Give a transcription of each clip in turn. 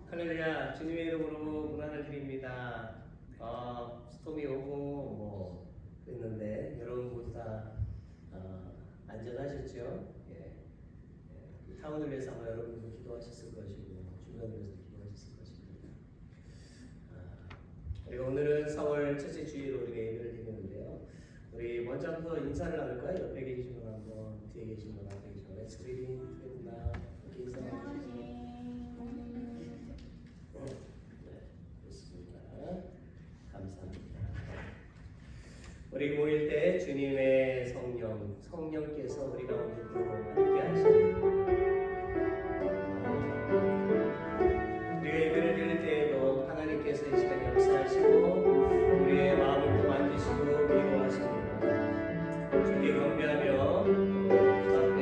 할렐루야, 주님의 이름으로 문안을 드립니다. 스톰이 오고 그랬는데 여러분 모두 다 안전하셨죠? 타운을 위해서 아마 여러분도 기도하셨을 것이고 주변을 위해서 기도하셨을 것입니다. 우리가 오늘은 4월 첫째 주일로 우리가 예배를 드리는데요. 우리 먼저부터 인사를 나눌까요? 옆에 계신 분 한번, 뒤에 계신 분 앞에 계신 분, Let's greet together. 이렇게 인사 나누시죠. 감사합니다. 우리 모일 때 주님의 성령께서 우리 가운데 또 함께 하십니다. 우리가 예배를 드릴 때에도 하나님께서 이 시간에 역사하시고 우리의 마음을 또 만지시고 위로하십니다. 주께 경배하며 그 앞에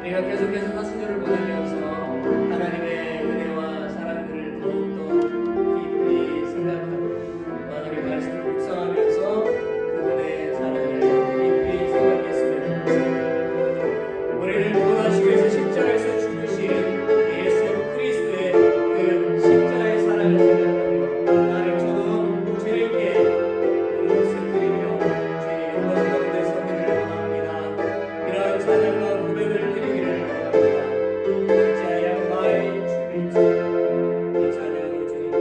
우리가 계속해서 사순절을 보내면서 하나님의 은혜와 사랑들을 더욱더 깊이 생각하고 하나님의 말씀을 묵상하면서 그분의 사랑을 깊이 생각했으면 좋겠습니다. 우리를 구원하시기 위해서 십자가에서 죽으신 예수 그리스도의 그 십자가의 사랑을 생각하며 나를 저도 주님께 은혜를 드리며 주의 영광 가운데 서기를 원합니다. 이러한 찬양과 구배를 드리기를 원합니다. 자야 마의 주의 이 찬양을 주님께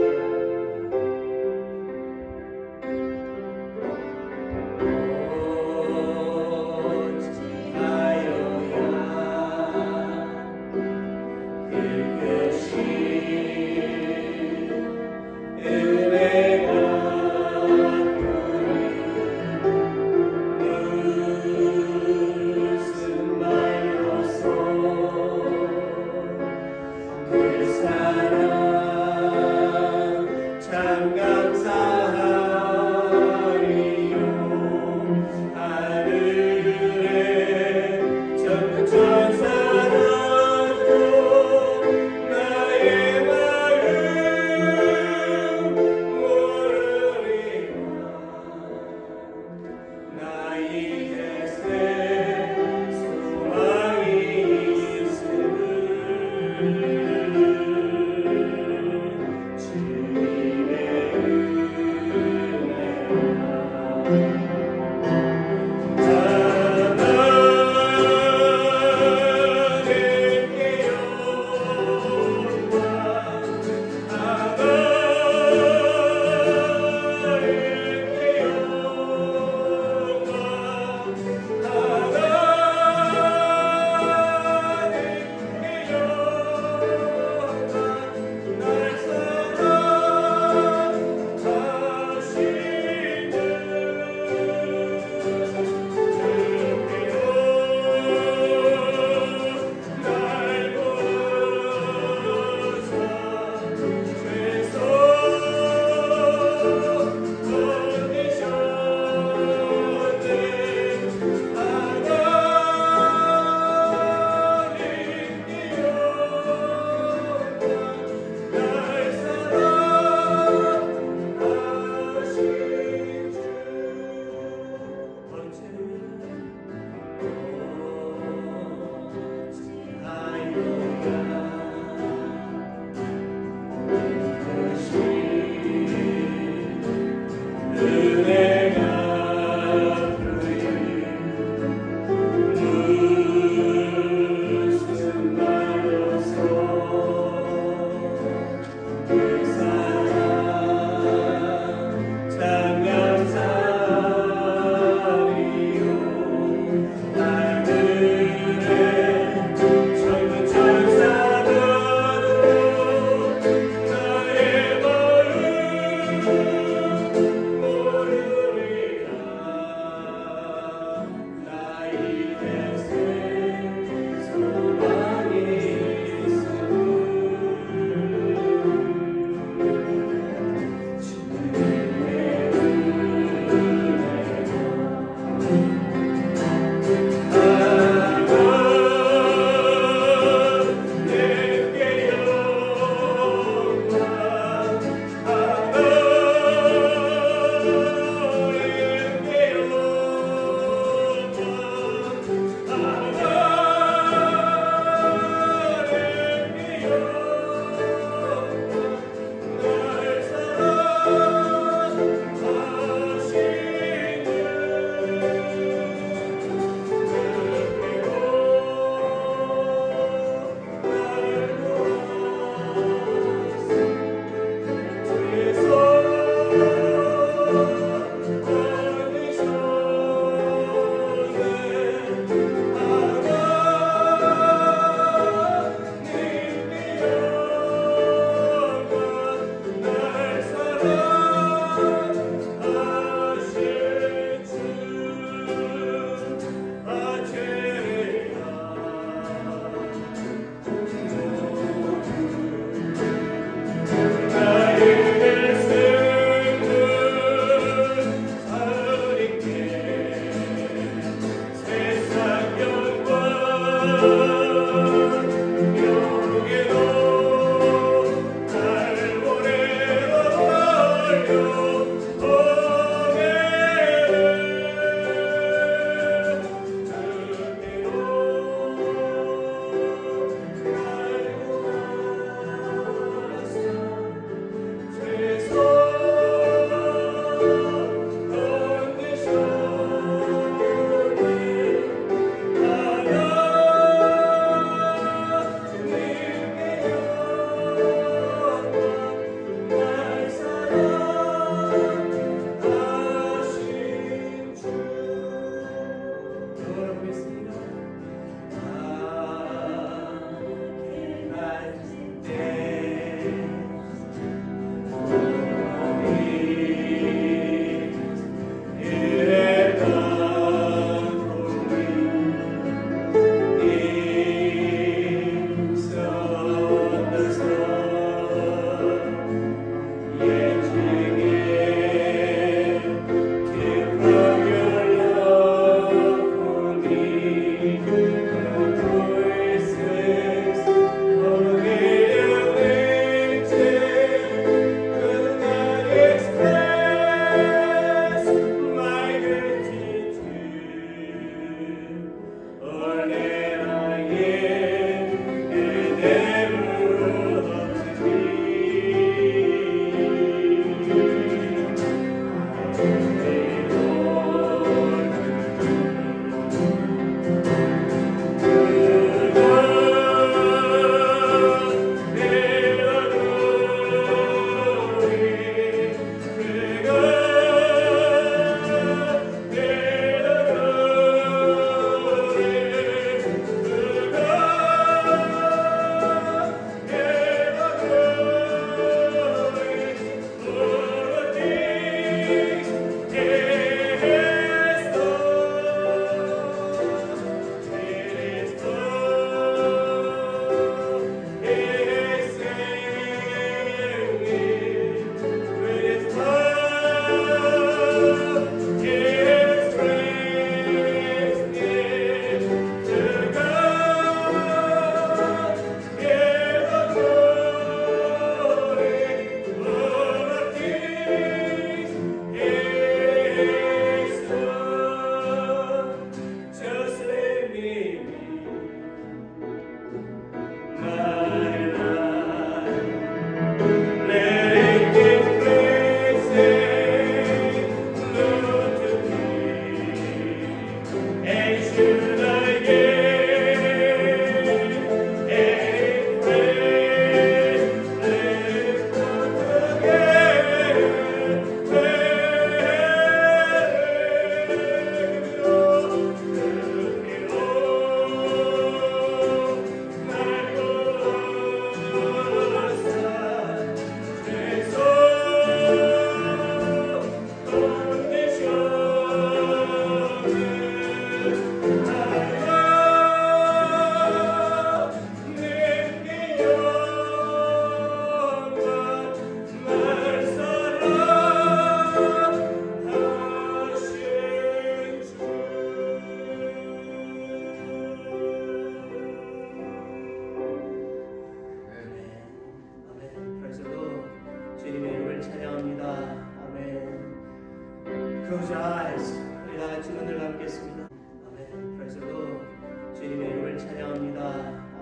Close your eyes. 우리 다 같이 눈을 감겠습니다. 아멘. Praise the Lord. 주님의 이름을 찬양합니다.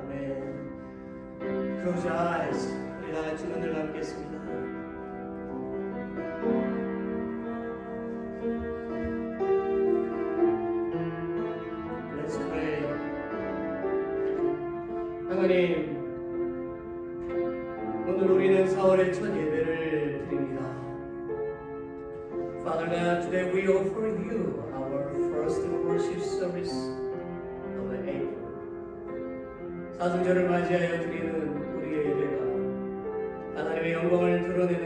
아멘. Close your eyes. 우리 다 같이 눈을 감겠습니다. Let's pray. 하나님, 오늘 우리는 4월의 첫 예배를 드립니다. Father God, today we offer you our first worship service of April. 사순절을 맞이하여 드리는 우리의 예배가 하나님의 영광을 드러내는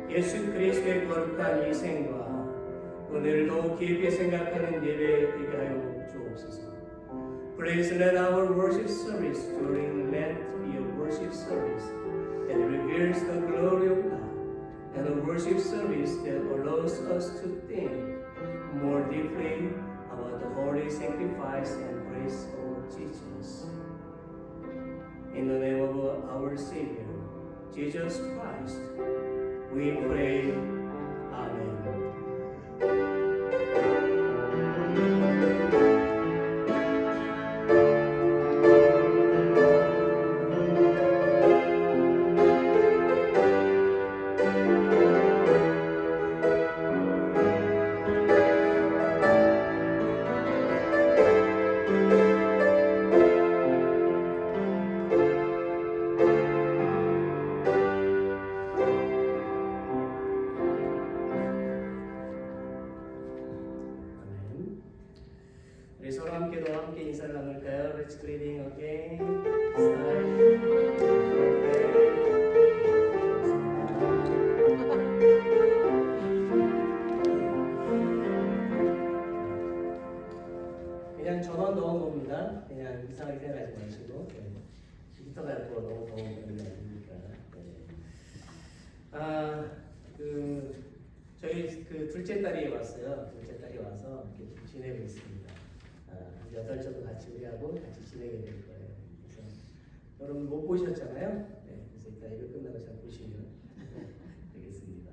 예배, 예수 그리스도의 거룩한 희생과 은혜를 더욱 깊이 생각하는 예배 되게 하여 주옵소서. Please let our worship service during Lent be a worship service that reveals the glory of God, and a worship service that allows us to think more deeply about the holy sacrifice and grace of Jesus. In the name of our Savior, Jesus Christ, we pray. Amen. 우리 서로 함께도 함께 인사를 나눌까요? Let's greeting again. 그냥 저만 넣은 겁니다. 그냥 이상하게 생각하지 마시고 히터가 있고 너무 더운 건 아니니까. 저희 둘째 딸이 왔어요. 둘째 딸이 와서 이렇게 좀 지내고 있습니다. 8 정도 같이 우리하고 같이 지내게 될 거예요. 그래서 여러분 못 보셨잖아요. 네, 그래서 이따 이거 끝나고 잘 보시면 되겠습니다.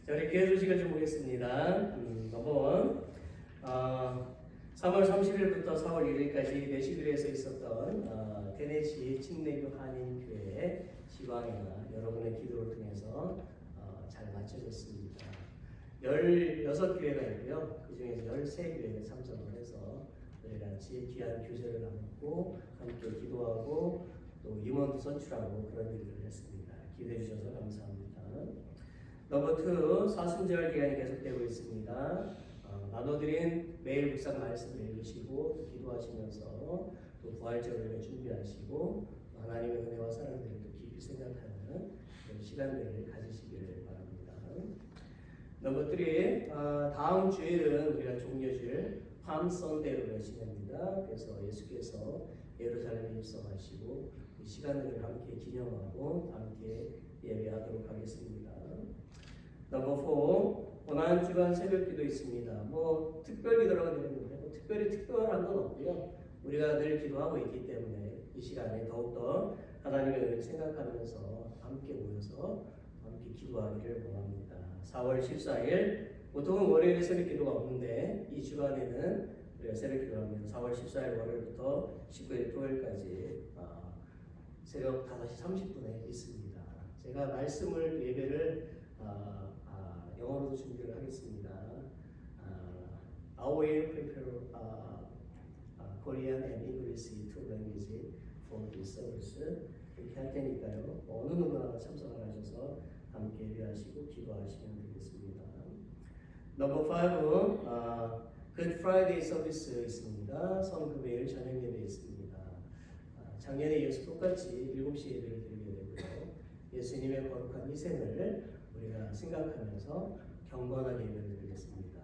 자, 우리 기회 소식을 좀 보겠습니다. 넘버원 3월 30일부터 4월 1일까지 내시빌에서 있었던 테네시 침례교 한인교회 지방회가 여러분의 기도를 통해서 잘 마쳐졌습니다. 16교회가 있고요. 그 중에서 13교회가 참석을 해서 우리 같이 귀한 교제를 나누고 함께 기도하고 또 임원도 선출하고 그런 일들을 했습니다. 기도해 주셔서 감사합니다. 넘버 2, 사순절 기간이 계속되고 있습니다. 나눠드린 매일 묵상 말씀을 읽으시고 또 기도하시면서 또 부활절을 준비하시고 또 하나님의 은혜와 사랑들을 또 깊이 생각하는 그런 시간들을 가지시기를 바랍니다. 넘버 3, 다음 주일은 우리가 종려줄 팜 선데이로 지냅니다. 그래서 예수께서 예루살렘에 입성하시고 이 시간들을 함께 기념하고 함께 예배하도록 하겠습니다. 넘버 4, 고난주간 새벽기도 있습니다. 뭐 특별 기도라고 드렸는데 뭐 특별히 특별한 건 없고요. 우리가 늘 기도하고 있기 때문에 이 시간에 더욱더 하나님의 은혜를 생각하면서 함께 모여서 함께 기도하기를 원합니다. 4월 14일 보통은 월요일에 새벽 기도가 없는데 이 주간에는 우리가 새벽 기도를 합니다. 4월 14일 월요일부터 19일 토요일까지 새벽 5시 30분에 있습니다. 제가 말씀을 예배를 영어로도 준비를 하겠습니다. I will prepare Korean and English two languages for this service. 이렇게 할 테니까요. 어느 누구나 참석을 하셔서 함께 예배하시고 기도하시면 되겠습니다. 넘버 5, Good Friday 서비스 있습니다. 성금요일 저녁 예배 있습니다. 작년에 이어서 똑같이 7시 예배를 드리게 되고요. 예수님의 거룩한 희생을 우리가 생각하면서 경건한 예배를 드리겠습니다.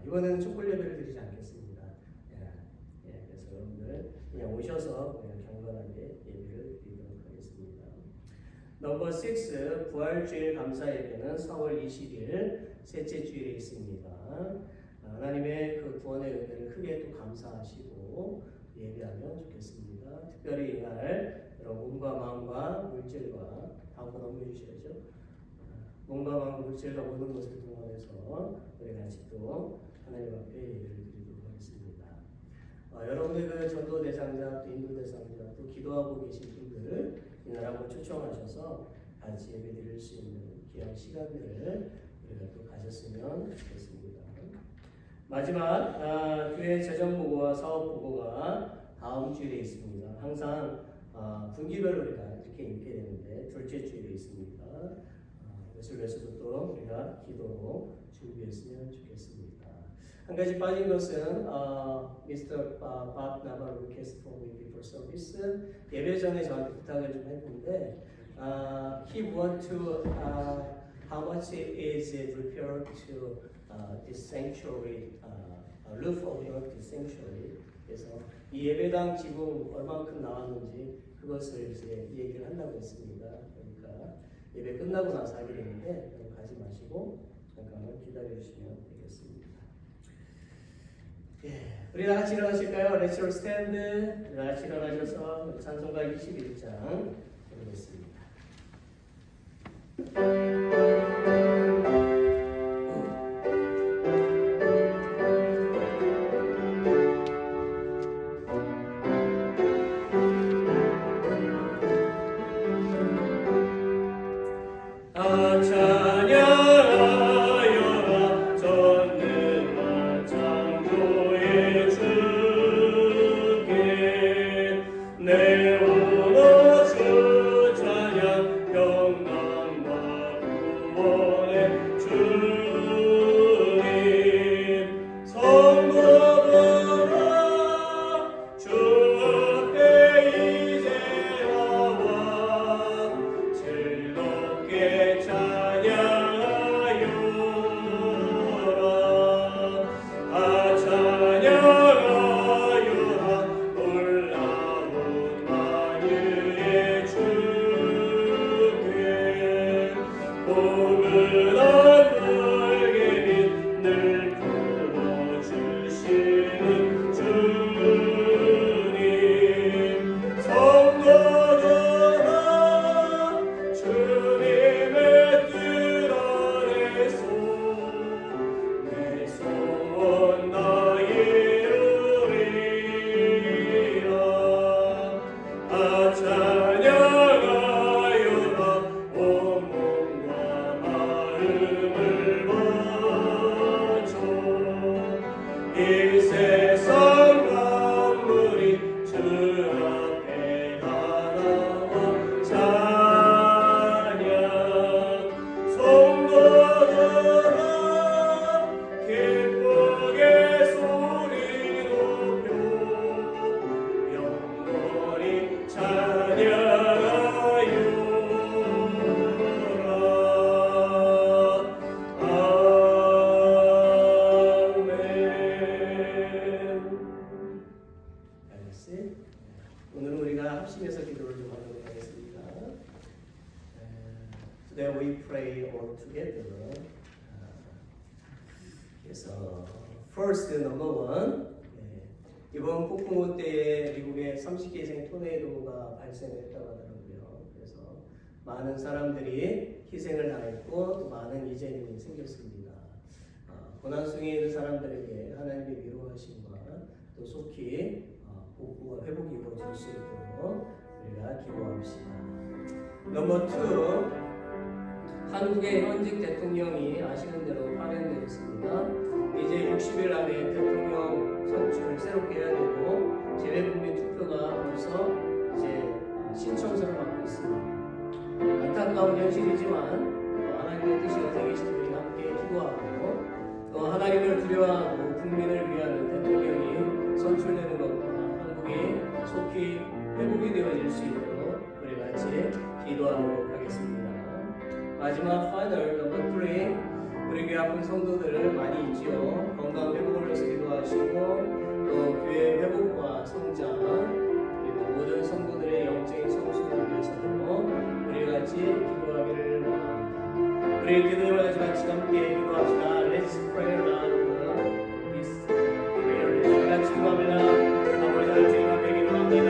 이번에는 촛불 예배를 드리지 않겠습니다. 그래서 여러분들 그냥 오셔서 그냥 경건하게 예배를 드리도록 하겠습니다. 넘버 6, 부활주일 감사 예배는 4월 20일 셋째 주일에 있습니다. 하나님의 그 구원의 은혜를 크게 또 감사하시고 예배하면 좋겠습니다. 특별히 이날 여러분 몸과 마음과 물질과 다음 거 넘겨 주셔야죠. 몸과 마음과 물질과 모든 것을 동원해서 우리 같이 또 하나님 앞에 예배를 드리도록 하겠습니다. 여러분들 그 전도 대상자, 또 인도 대상자, 또 기도하고 계신 분들을 이날 한번 초청하셔서 같이 예배 드릴 수 있는 귀한 시간들을 우리가 또 가졌으면 좋겠습니다. 마지막 교회 재정 보고와 사업 보고가 다음 주일에 있습니다. 항상 분기별로 우리가 이렇게 읽게 되는데 둘째 주일에 있습니다. 이것을 위해서도 또 우리가 기도로 준비했으면 좋겠습니다. 한 가지 빠진 것은 Mr. Bob Navarro request for me before service. 예배 전에 저한테 부탁을 좀 했는데 he want to how much is it repaired to this sanctuary, roof of this sanctuary. 그래서 이 예배당 지붕 얼마만큼 나왔는지 그것을 이제 얘기를 한다고 했습니다. 그러니까 예배 끝나고 나서 하게 되는데 가지 마시고 잠깐만 기다려 주시면 되겠습니다. 우리 다 같이 일어나실까요? Let's all stand. 우리 다 같이 일어나셔서 찬송가 21장 부르겠습니다. 내 찬양하여라 온 몸과 마음을 바쳐 이 세상 만물이 주 앞에 다 나와 찬양 성도들아 기쁘게 소리 높여 영원히 오늘은 우리가 합심해서 기도를 좀 하도록 하겠습니다. Today we pray all together. 그래서 first number one, 이번 폭풍우 때에 미국에 30개 이상의 토네이도가 발생했다고 하더라고요. 그래서 많은 사람들이 희생을 당했고 또 많은 이재민이 생겼습니다. 고난 중에 있는 사람들에게 하나님의 위로하심과 또 속히 복구와 회복이 이루어질 수 있도록 우리가 기도합시다. 넘버 2, 한국의 현직 대통령이 아시는 대로 파면되어 있습니다. 이제 60일 안에 대통령 선출을 새롭게 해야 되고 재외국민 투표가 벌써 이제 신청서를 받고 있습니다. 안타까운 현실이지만 하나님의 뜻이 어디에 계신 분이 함께 기도하고 또 하나님을 두려워하고 국민을 위하는 대통령이 선출되는 것과 한국이 속히 회복이 되어질 수 있도록 우리 같이 기도하도록 하겠습니다. 마지막 파이널 넘버 3, 우리 교회 아픈 성도들 많이 있지요. 건강 회복을 위해서 기도하시고 또 교회 회복과 성장 그리고 모든 성도들의 영적인 성숙을 위해서도 우리 같이 기도하기를 원합니다. 우리 기도를 같이 함께 기도합시다. Let's pray aloud this prayer. 우리 같이 기도합니다. 아버지 하나님 주님 앞에 기도합니다.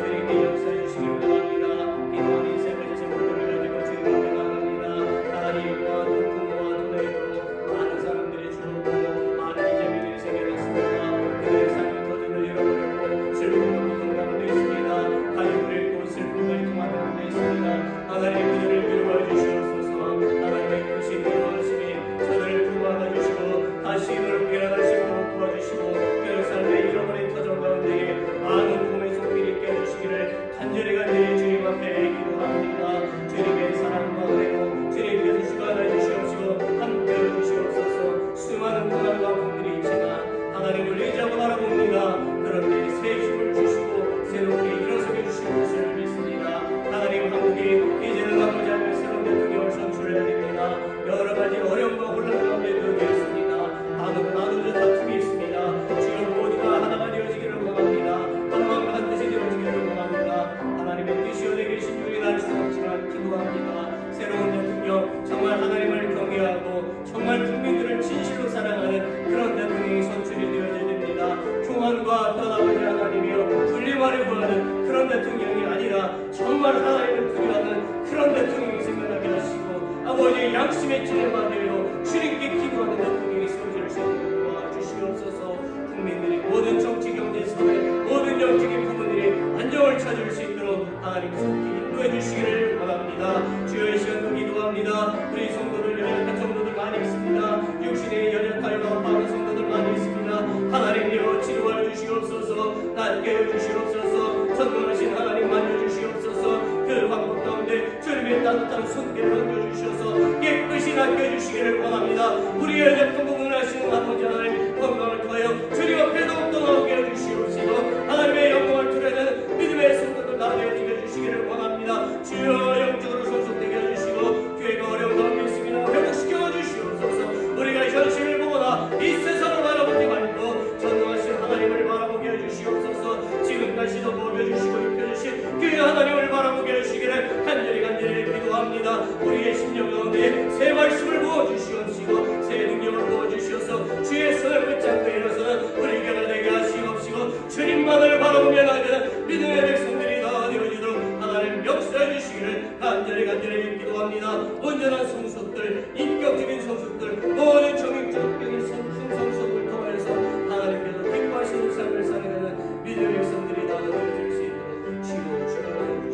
주님께 역사해 주시기를 원합니다. 기도하는 세 번째 제목들을 가지고 주님 앞에 나갑니다. 하나님과 폭풍과 토네이도로 많은 사람들이 죽었고 많은 이재민들이 생겨났습니다. 그들의 삶의 터전을 잃어버렸고 슬픔과 고통 가운데 있습니다. 가족을 잃고 슬픔과 고통 가운데 있습니다. 하나님 그들을 위로해 주시옵소서. 하나님의 크신 위로하심이 저들을 구원하여 주시고 다시 힘을 깨어날 수 있도록 도와주시고 그들 삶의 잃어버린 터전 가운데에 많은 꿈의 손길이 있게 해주시기를 간절히 주님 앞에 기도합니다. 주님의 사랑과 은혜로 주님께서 주관하여 주시옵시고 함께해 주시옵소서. 수많은 고난과 아픔들이 있지만 하나님을 의지하고 바라봅니다. 그런데 새 힘을 주시고 새롭게 일어서게 주실 것을 믿습니다. 하나님 한국이 이제는 아버지 하나님 새로운 대통령을 선출해야 됩니다. 여러 가지 어려움과 혼란 가운데 놓여 있습니다. 나누어진 다툼이 있습니다. 주여 모두가 하나가 되어지기를 원합니다. 한 마음 한 뜻이 되어지기를 원합니다. 하나님의 뜻이 어디 계신 줄이 알 수 없지만 기도합니다. 새로운 대통령 정말 하나님을 경외하고 정말 국민들을 진실로 사랑하는 그런 대통령이 선출이 되어져야 됩니다. 교만과 떠나버린 하나님이여 분리만을 구하는 그런 대통령이 아니라 정말 하나님을 두려워하는 그런 대통령이 생겨나게 하시고 아버지 양심의 찔림만 되어 주님께 기도하는 대통령이 세워질 수 있도록 도와주시옵소서. 국민들이 모든 정치, 경제, 사회 모든 영적인 부분들이 안정을 찾을 수 있도록 하나님 속히 인도해 주시기를 원합니다. 주여의 시간도 기도합니다. 우리 성도들 연약한 성도들 많이 있습니다. 육신의 연약하여 아파하는 성도들 많이 있습니다. 하나님이여 치료하여 주시옵소서. 낫게 해 주시옵소서. 전능하신 하나님 만져 주시옵소서. 그 방법 가운데 주님의 따뜻한 손길을 얹어 주셔서 깨끗이 낫게 해 주시기를 원합니다. 우리의 연약한 부분을 하시는 아버지 하나님 건강을 통하여 주님 앞에 더욱더 나오게 해 주시옵시고 하나님의 영광을 드러내는 믿음의 성도들 나게 해주시기를 원합니다. 주여 영적으로 손속되게 해주시고 교회가 어려운 가운데 있습니다. 회복시켜 주시옵소서. 우리가 현실을 보거나 이 세상을 바라보지 말고 전능하신 하나님을 바라보게 해주시옵소서. 지금까지도 먹여주시고 입혀주신 그 하나님을 바라보게 해주시기를 간절히 기도합니다. 우리의 심령 가운데 새 말씀을 부어주시옵시고 새 능력을 부어주시옵소서. 주의 손을 붙잡고 일어서는 우리 교회가 되게 하시옵시고 주님만을 바라보며 나가는 믿음의 백성들이 다 되어지도록 하나님 역사해 주시기를 간절히 기도합니다. 온전한 성숙들, 인격적인 성숙들, 모든 정인적인 성숙을 통해서 하나님께서 기뻐하시는 삶을 살아가는 믿음의 백성들이 다 되어질 수 있도록 주여 주여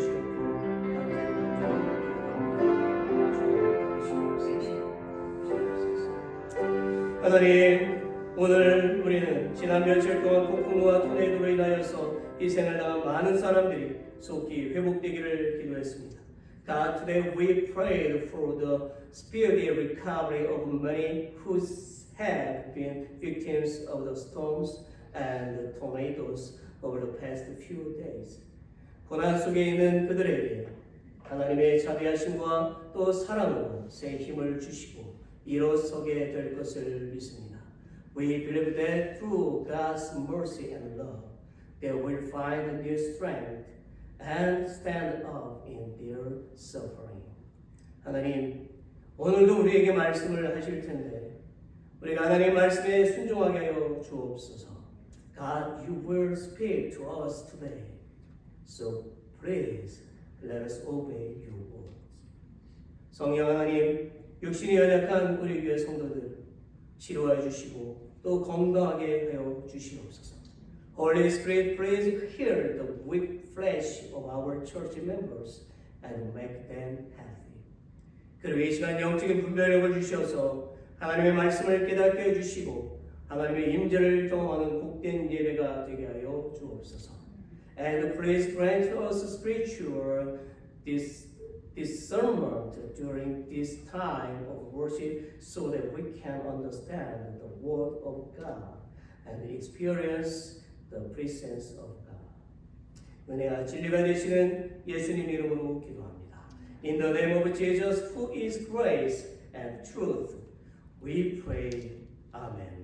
하나님, 오늘 우리는 지난 며칠 동안 폭풍과 토네이도로 인하여서 희생을 당한 많은 사람들이 속히 회복되기를 기도했습니다. God, today we prayed for the speedy recovery of many who have been victims of the storms and the tornadoes over the past few days. 고난 속에 있는 그들에게 하나님의 자비하심과 또 사랑으로 새 힘을 주시고 일어서게 될 것을 믿습니다. We believe that through God's mercy and love, they will find new strength and stand up in their suffering. 하나님, 오늘도 우리에게 말씀을 하실 텐데 우리가 하나님의 말씀에 순종하게 하여 주옵소서. God, you will speak to us today. So please let us obey your words. 성령 하나님, 육신이 연약한 우리 교회 성도들 치료해 주시고 또 건강하게 하여 주시옵소서. Holy Spirit, please heal the weak flesh of our church members and make them healthy. 그리고 이 시간 영적인 분별력을 주셔서 하나님의 말씀을 깨닫게 해주시고 하나님의 임재를 경험하는 복된 예배가 되게 하여 주옵소서. And please grant us spiritual discernment during this time of worship so that we can understand the word of God and experience the presence of God. 은혜와 진리가 되시는 예수님 이름으로 기도합니다. In the name of Jesus, who is grace and truth, we pray. Amen.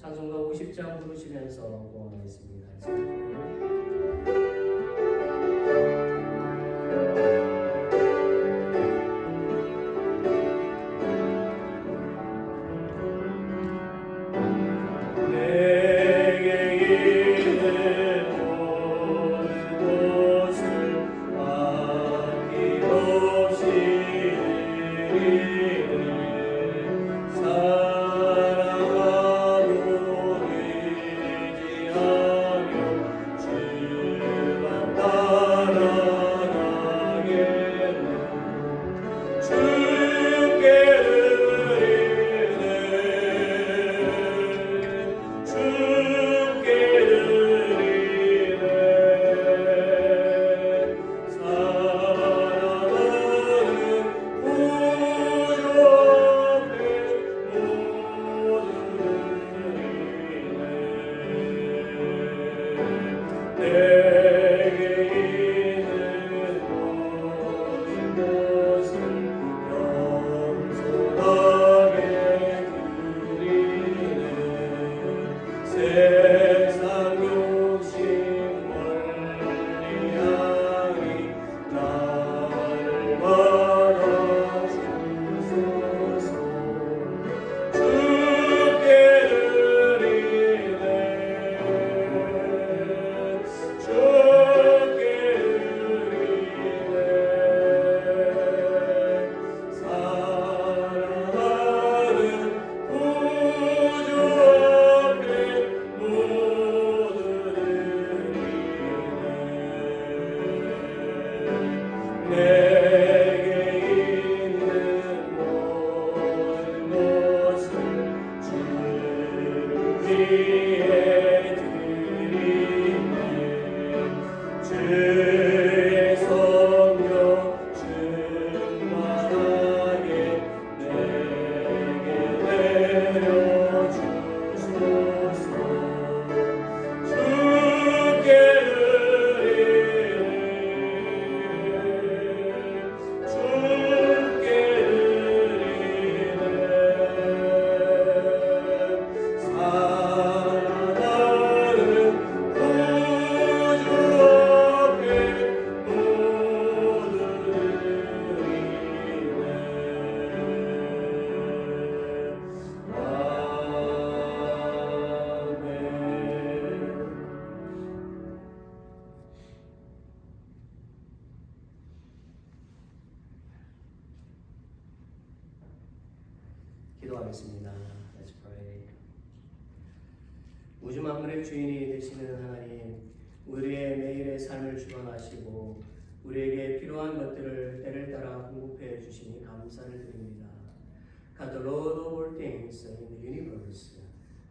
찬송가 50장 부르시면서 고하겠습니다. 기도하겠습니다. Let's pray. 우주 만물의 주인이 되시는 하나님, 우리의 매일의 삶을 주관하시고 우리에게 필요한 것들을 때를 따라 공급해 주시니 감사를 드립니다. God, the Lord of all things in the universe,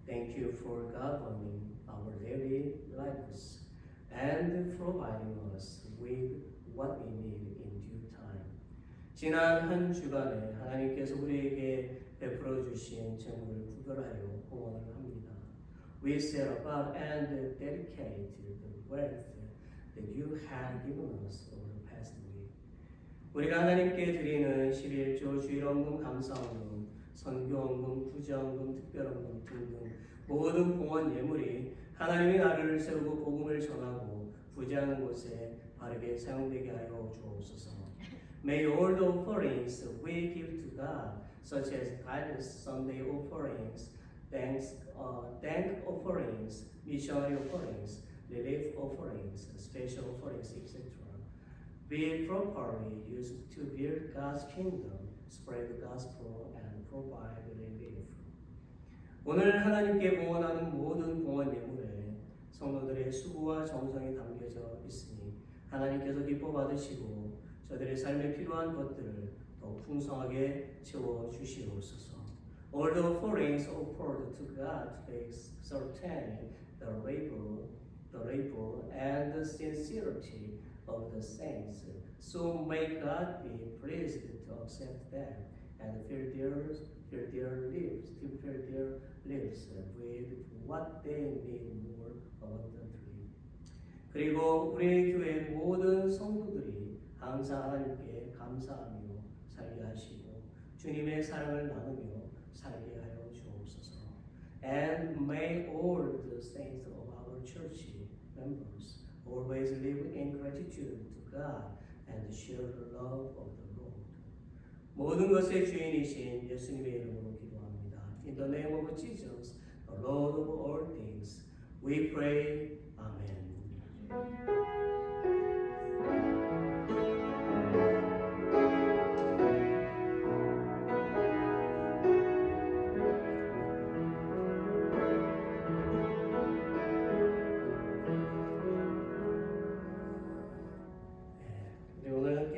thank you for governing our daily lives and providing us with what we need in due time. 지난 한 주간에 하나님께서 우리에게 베풀어 주신 재물을 구별하여 공헌을 합니다. We set apart and dedicate the wealth that you have given us over the past week. 우리가 하나님께 드리는 11조 주일원금 감사원금, 선교원금, 구제원금, 특별원금 등등 모든 공헌 예물이 하나님의 나라를 세우고 복음을 전하고 부재하는 곳에 바르게 사용되게 하여 주옵소서. May all the offerings we give to God, such as guidance Sunday offerings, thank offerings, missionary offerings, relief offerings, special offerings, etc., be properly used to build God's kingdom, spread the gospel, and provide relief. 오늘 하나님께 공헌하는 모든 공헌 예물에 성도들의 수고와 정성이 담겨져 있으니 하나님께서 기뻐 받으시고 저들의 삶에 필요한 것들을 더 풍성하게 채워 주시옵소서. All the offerings offered to God to ascertain the labor and the sincerity of the saints, so may God be pleased to accept them and fill their lives with what they need more abundantly. 그리고 우리 교회 모든 성도들이 항상 하나님께 감사하며 살게 하시고 주님의 사랑을 나누며 살게 하여 주옵소서. And may all the saints of our church members always live in gratitude to God and share the love of the Lord. 모든 것의 주인이신 예수님의 이름으로 기도합니다. In the name of Jesus, the Lord of all things, we pray. Amen.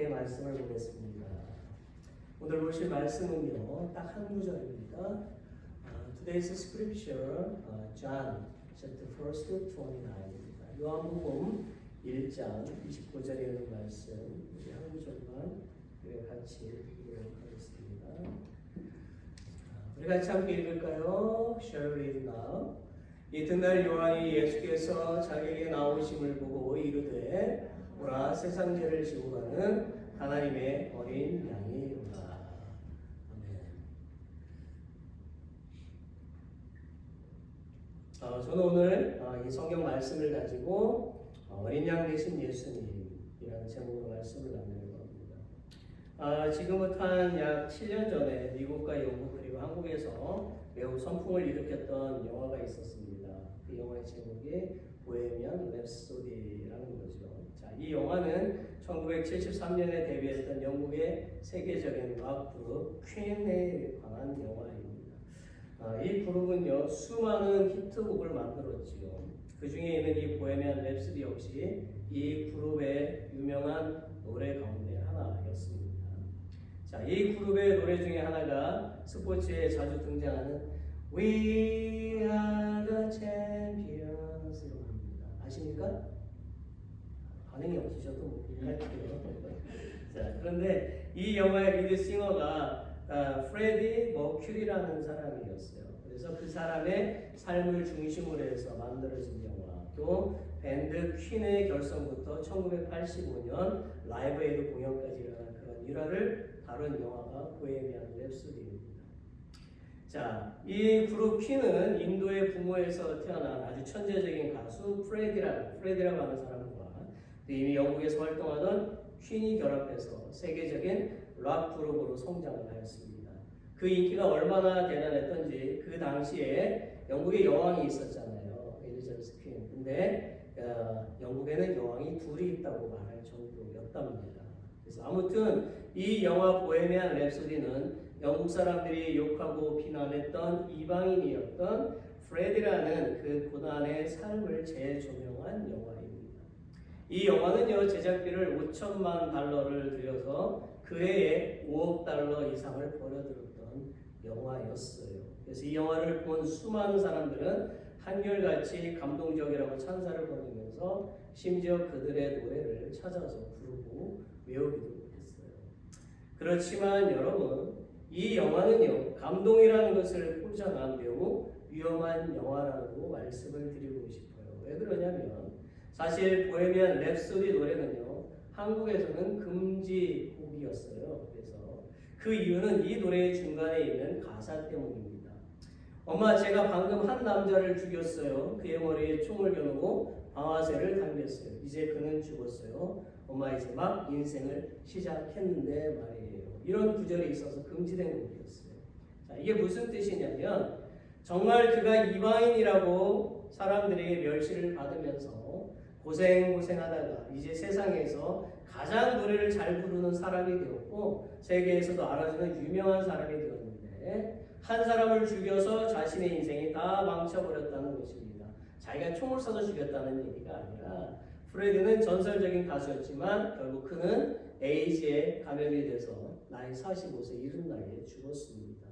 말씀을 보겠습니다. 오늘 보실 말씀은요, 딱 한 구절입니다. Today's scripture, John chapter 1 to 29입니다. 요한복음 1장 29절에 있는 말씀, 우리 한 구절만 같이 읽어보겠습니다. 우리 같이 함께 읽을까요? Shall we read now? 이튿날 요한이 예수께서 자기에게 나오심을 보고 이르되 보라 세상 죄를 지고 가는 하나님의 어린 양이로다. 아멘. 저는 오늘 이 성경 말씀을 가지고 어린 양 되신 예수님이라는 제목으로 말씀을 나누려고 합니다. 지금부터 한 약 7년 전에 미국과 영국 그리고 한국에서 매우 선풍을 일으켰던 영화가 있었습니다. 그 영화의 제목이 보헤미안 랩소디라는 거죠. 자, 이 영화는 1973년에 데뷔했던 영국의 세계적인 락 그룹 퀸에 관한 영화입니다. 이 그룹은요 수많은 히트곡을 만들었지요. 그 중에 있는 이 보헤미안 랩소디 역시 이 그룹의 유명한 노래 가운데 하나였습니다. 자, 이 그룹의 노래 중에 하나가 스포츠에 자주 등장하는 We are the champions 입니다. 아십니까? 반응이 없으셔도 뭐 할게요. 자, 그런데 이 영화의 리드 싱어가 프레디 머큐리라는 사람이었어요. 그래서 그 사람의 삶을 중심으로 해서 만들어진 영화, 또 밴드 퀸의 결성부터 1985년 라이브 에이드 공연까지 일어난 그런 일화를 다룬 영화가 보헤미안 랩소디입니다. 자, 이 그룹 퀸은 인도의 부모에서 태어난 아주 천재적인 가수 프레디라고 하는 사람과 이미 영국에서 활동하던 퀸이 결합해서 세계적인 락 그룹으로 성장을 하였습니다. 그 인기가 얼마나 대단했던지 그 당시에 영국에 여왕이 있었잖아요. 엘리자베스 퀸. 근데 영국에는 여왕이 둘이 있다고 말할 정도였답니다. 그래서 아무튼 이 영화 보헤미안 랩소디는 영국 사람들이 욕하고 비난했던 이방인이었던 프레디라는 그 고난의 삶을 재조명한 영화입니다. 이 영화는요, 제작비를 5천만 달러를 들여서 그 해에 5억 달러 이상을 벌어들였던 영화였어요. 그래서 이 영화를 본 수많은 사람들은 한결같이 감동적이라고 찬사를 보내면서 심지어 그들의 노래를 찾아서 부르고 외우기도 했어요. 그렇지만 여러분, 이 영화는요, 감동이라는 것을 포장한 매우 위험한 영화라고 말씀을 드리고 싶어요. 왜 그러냐면 사실 보헤미안 랩소디 노래는요, 한국에서는 금지 곡이었어요. 그래서 그 이유는 이 노래의 중간에 있는 가사 때문입니다. 엄마, 제가 방금 한 남자를 죽였어요. 그의 머리에 총을 겨누고 방아쇠를 당겼어요. 이제 그는 죽었어요. 엄마, 이제 막 인생을 시작했는데 말이에요. 이런 구절이 있어서 금지된 곡이었어요. 자, 이게 무슨 뜻이냐면 정말 그가 이방인이라고 사람들에게 멸시를 받으면서 고생하다가 이제 세상에서 가장 노래를 잘 부르는 사람이 되었고 세계에서도 알아주는 유명한 사람이 되었는데 한 사람을 죽여서 자신의 인생이 다 망쳐버렸다는 것입니다. 자기가 총을 쏴서 죽였다는 얘기가 아니라 프레드는 전설적인 가수였지만 결국 그는 에이즈에 감염이 돼서 나이 45세 이른 나이에 죽었습니다.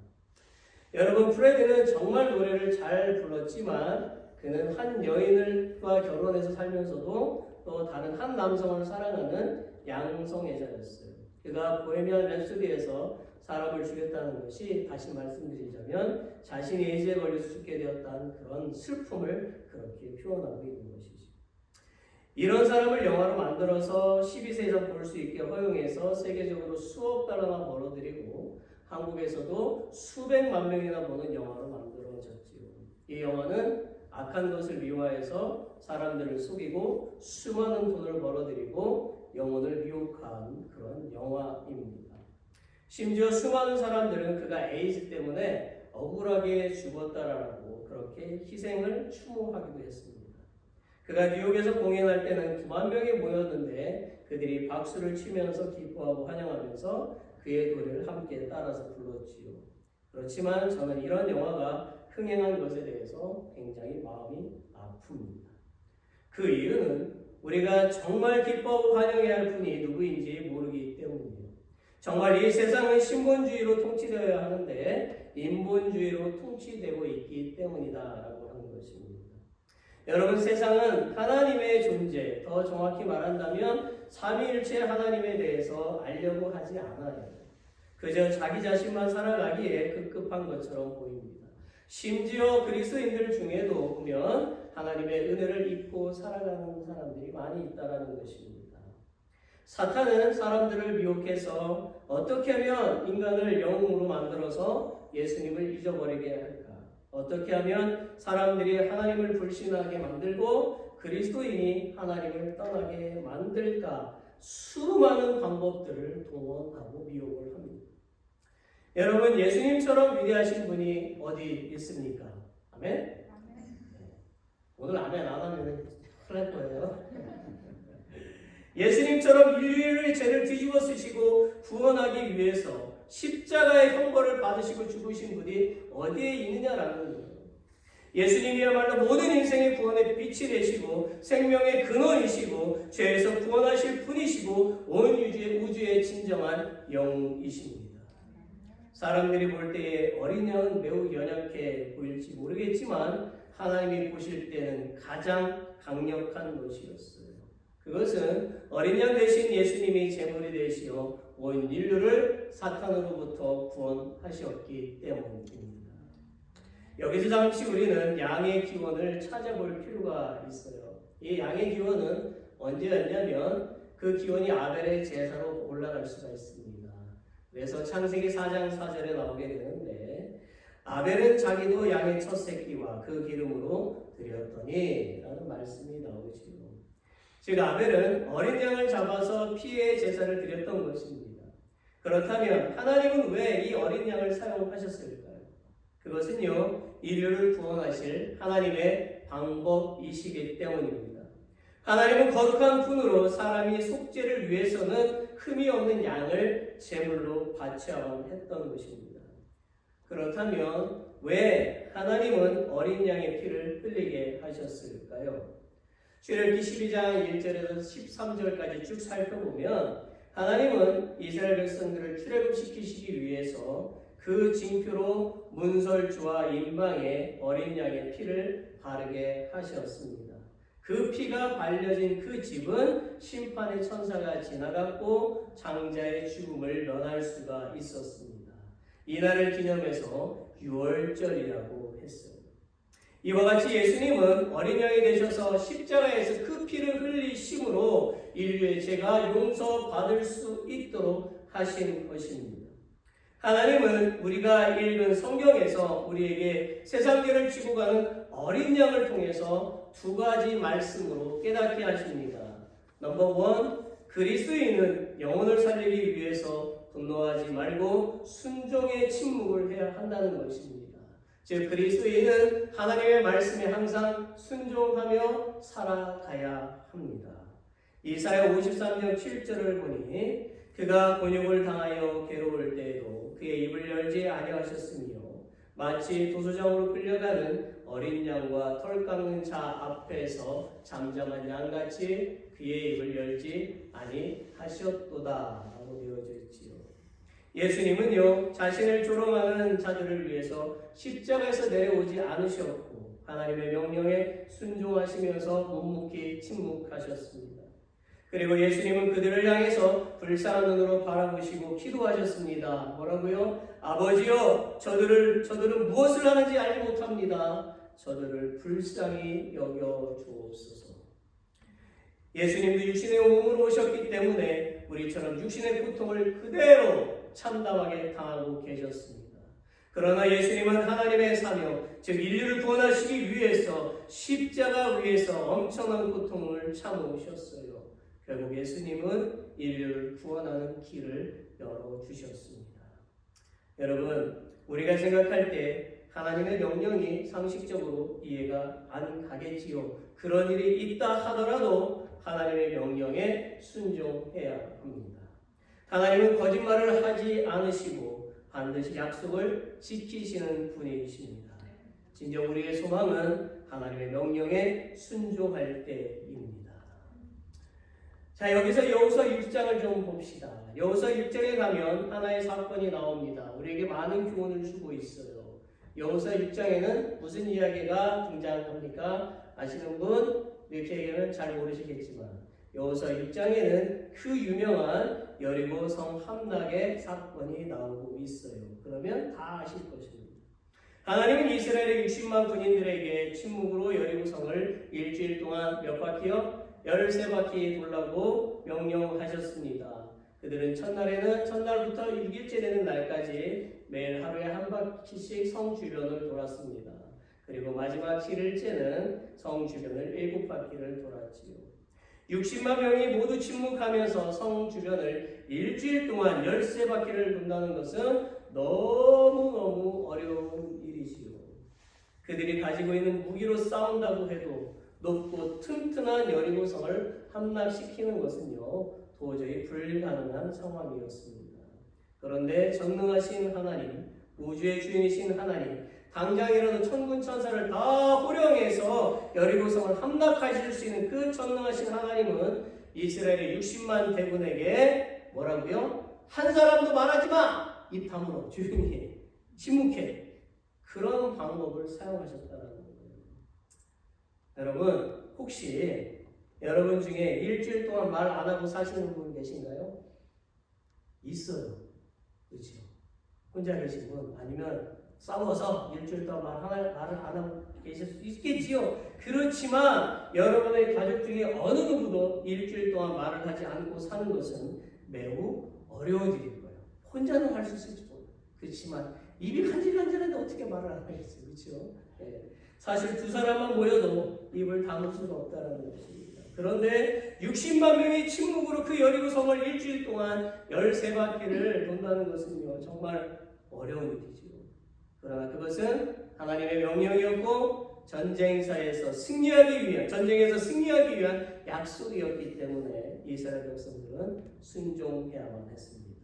여러분, 프레드는 정말 노래를 잘 불렀지만 그는 한 여인과 결혼해서 살면서도 또 다른 한 남성을 사랑하는 양성애자였어요. 그가 보헤미안 랩소디에서 사람을 죽였다는 것이 다시 말씀드리자면 자신이 에이즈에 걸려서 죽게 되었다는 그런 슬픔을 그렇게 표현하고 있는 것이죠. 이런 사람을 영화로 만들어서 12세 이상 볼 수 있게 허용해서 세계적으로 수억 달러나 벌어들이고 한국에서도 수백만 명이나 보는 영화로 만들어졌지요. 이 영화는 악한 것을 미화해서 사람들을 속이고 수많은 돈을 벌어들이고 영혼을 미혹한 그런 영화입니다. 심지어 수많은 사람들은 그가 에이즈 때문에 억울하게 죽었다라고 그렇게 희생을 추모하기도 했습니다. 그가 뉴욕에서 공연할 때는 9만 명이 모였는데 그들이 박수를 치면서 기뻐하고 환영하면서 그의 노래를 함께 따라서 불렀지요. 그렇지만 저는 이런 영화가 흥행한 것에 대해서 굉장히 마음이 아픕니다. 그 이유는 우리가 정말 기뻐하고 환영해야 할 분이 누구인지 모르기 때문이에요. 정말 이 세상은 신본주의로 통치되어야 하는데 인본주의로 통치되고 있기 때문이다라고 하는 것입니다. 여러분, 세상은 하나님의 존재, 더 정확히 말한다면 삼위일체 하나님에 대해서 알려고 하지 않아요. 그저 자기 자신만 살아가기에 급급한 것처럼 보입니다. 심지어 그리스도인들 중에도 보면 하나님의 은혜를 잊고 살아가는 사람들이 많이 있다는 것입니다. 사탄은 사람들을 미혹해서 어떻게 하면 인간을 영웅으로 만들어서 예수님을 잊어버리게 할까? 어떻게 하면 사람들이 하나님을 불신하게 만들고 그리스도인이 하나님을 떠나게 만들까? 수많은 방법들을 동원하고 미혹을 합니다. 여러분, 예수님처럼 위대하신 분이 어디 있습니까? 아멘? 네. 오늘 아멘 안 하면 큰일 날 거예요. 예수님처럼 인류의 죄를 뒤집어 쓰시고 구원하기 위해서 십자가의 형벌을 받으시고 죽으신 분이 어디에 있느냐라는 거예요. 예수님이야말로 모든 인생의 구원의 빛이 되시고 생명의 근원이시고 죄에서 구원하실 분이시고 온 우주의 진정한 영이십니다. 사람들이 볼 때에 어린 양은 매우 연약해 보일지 모르겠지만 하나님이 보실 때는 가장 강력한 것이었어요. 그것은 어린 양 대신 예수님이 제물이 되시어 온 인류를 사탄으로부터 구원하셨기 때문입니다. 여기서 잠시 우리는 양의 기원을 찾아볼 필요가 있어요. 이 양의 기원은 언제였냐면 그 기원이 아벨의 제사로 올라갈 수가 있습니다. 그래서 창세기 4장 4절에 나오게 되는데 아벨은 자기도 양의 첫 새끼와 그 기름으로 드렸더니 라는 말씀이 나오지요. 즉 아벨은 어린 양을 잡아서 피의 제사를 드렸던 것입니다. 그렇다면 하나님은 왜 이 어린 양을 사용하셨을까요? 그것은요, 인류를 구원하실 하나님의 방법이시기 때문입니다. 하나님은 거룩한 분으로 사람이 속죄를 위해서는 흠이 없는 양을 제물로 바쳐야만 했던 것입니다. 그렇다면 왜 하나님은 어린 양의 피를 흘리게 하셨을까요? 출애굽기 12장 1절에서 13절까지 쭉 살펴보면 하나님은 이스라엘 백성들을 출애굽시키시기 위해서 그 징표로 문설주와 임방에 어린 양의 피를 바르게 하셨습니다. 그 피가 발려진 그 집은 심판의 천사가 지나갔고 장자의 죽음을 면할 수가 있었습니다. 이날을 기념해서 유월절이라고 했어요. 이와 같이 예수님은 어린 양이 되셔서 십자가에서 그 피를 흘리심으로 인류의 죄가 용서받을 수 있도록 하신 것입니다. 하나님은 우리가 읽은 성경에서 우리에게 세상죄를 지고 가는 어린 양을 통해서 두 가지 말씀으로 깨닫게 하십니다. 넘버 1, 그리스도인은 영혼을 살리기 위해서 분노하지 말고 순종의 침묵을 해야 한다는 것입니다. 즉 그리스도인은 하나님의 말씀에 항상 순종하며 살아가야 합니다. 이사야 53장 7절을 보니 그가 곤욕을 당하여 괴로울 때에도 그의 입을 열지 아니하셨으며 마치 도수장으로 끌려가는 어린 양과 털 깎는 자 앞에서 잠잠한 양같이 그의 입을 열지 아니하셨도다 라고 되어져 있지요. 예수님은요 자신을 조롱하는 자들을 위해서 십자가에서 내려오지 않으셨고 하나님의 명령에 순종하시면서 묵묵히 침묵하셨습니다. 그리고 예수님은 그들을 향해서 불쌍한 눈으로 바라보시고 기도하셨습니다. 뭐라고요? 아버지여 저들은 무엇을 하는지 알지 못합니다. 저들을 불쌍히 여겨 주옵소서. 예수님도 육신의 몸으로 오셨기 때문에 우리처럼 육신의 고통을 그대로 참담하게 당하고 계셨습니다. 그러나 예수님은 하나님의 사명, 즉 인류를 구원하시기 위해서 십자가 위에서 엄청난 고통을 참으셨어요. 결국 예수님은 인류를 구원하는 길을 열어주셨습니다. 여러분, 우리가 생각할 때 하나님의 명령이 상식적으로 이해가 안 가겠지요. 그런 일이 있다 하더라도 하나님의 명령에 순종해야 합니다. 하나님은 거짓말을 하지 않으시고 반드시 약속을 지키시는 분이십니다. 진정 우리의 소망은 하나님의 명령에 순종할 때입니다. 자, 여기서 여호수아 6장을 좀 봅시다. 여호수아 6장에 가면 하나의 사건이 나옵니다. 우리에게 많은 교훈을 주고 있어요. 여호수아 6장에는 무슨 이야기가 등장합니까? 아시는 분? 이렇게 얘기는 잘 모르시겠지만 여호수아 6장에는 그 유명한 여리고 성 함락의 사건이 나오고 있어요. 그러면 다 아실 것입니다. 하나님은 이스라엘의 60만 군인들에게 침묵으로 여리고 성을 일주일 동안 몇 바퀴요? 13바퀴 돌라고 명령하셨습니다. 그들은 첫날부터 6일째 되는 날까지 매일 하루에 한 바퀴씩 성 주변을 돌았습니다. 그리고 마지막 7일째는 성 주변을 7바퀴를 돌았지요. 60만 명이 모두 침묵하면서 성 주변을 일주일 동안 13바퀴를 돈다는 것은 너무너무 어려운 일이지요. 그들이 가지고 있는 무기로 싸운다고 해도 높고 튼튼한 여리고성을 함락시키는 것은요 도저히 불가능한 상황이었습니다. 그런데 전능하신 하나님, 우주의 주인이신 하나님, 당장이라도 천군 천사를 다 호령해서 여리고성을 함락하실 수 있는 그 전능하신 하나님은 이스라엘의 60만 대군에게 뭐라고요? 한 사람도 말하지 마! 입 다물어, 조용히 해, 침묵해. 그런 방법을 사용하셨다는 거예요. 여러분, 혹시 여러분 중에 일주일 동안 말 안 하고 사시는 분 계신가요? 있어요. 그렇죠? 혼자 계신 분, 아니면 싸워서 일주일 동안 말을 안 하고 계실 수 있겠지요. 그렇지만 여러분의 가족 중에 어느 누구도 일주일 동안 말을 하지 않고 사는 것은 매우 어려운 일일 거예요. 혼자는 할 수 있을지 몰라요. 그렇지만 입이 간질간질한데 어떻게 말을 안 하겠어요. 그렇죠? 네. 사실 두 사람만 모여도 입을 다물 수가 없다는 것입니다. 그런데 60만 명이 침묵으로 그 여리고 성을 일주일 동안 13바퀴를 돈다는 것은요 정말 어려운 일이죠. 그러나 그것은 하나님의 명령이었고 전쟁에서 승리하기 위한 약속이었기 때문에 이스라엘 백성들은 순종해야만 했습니다.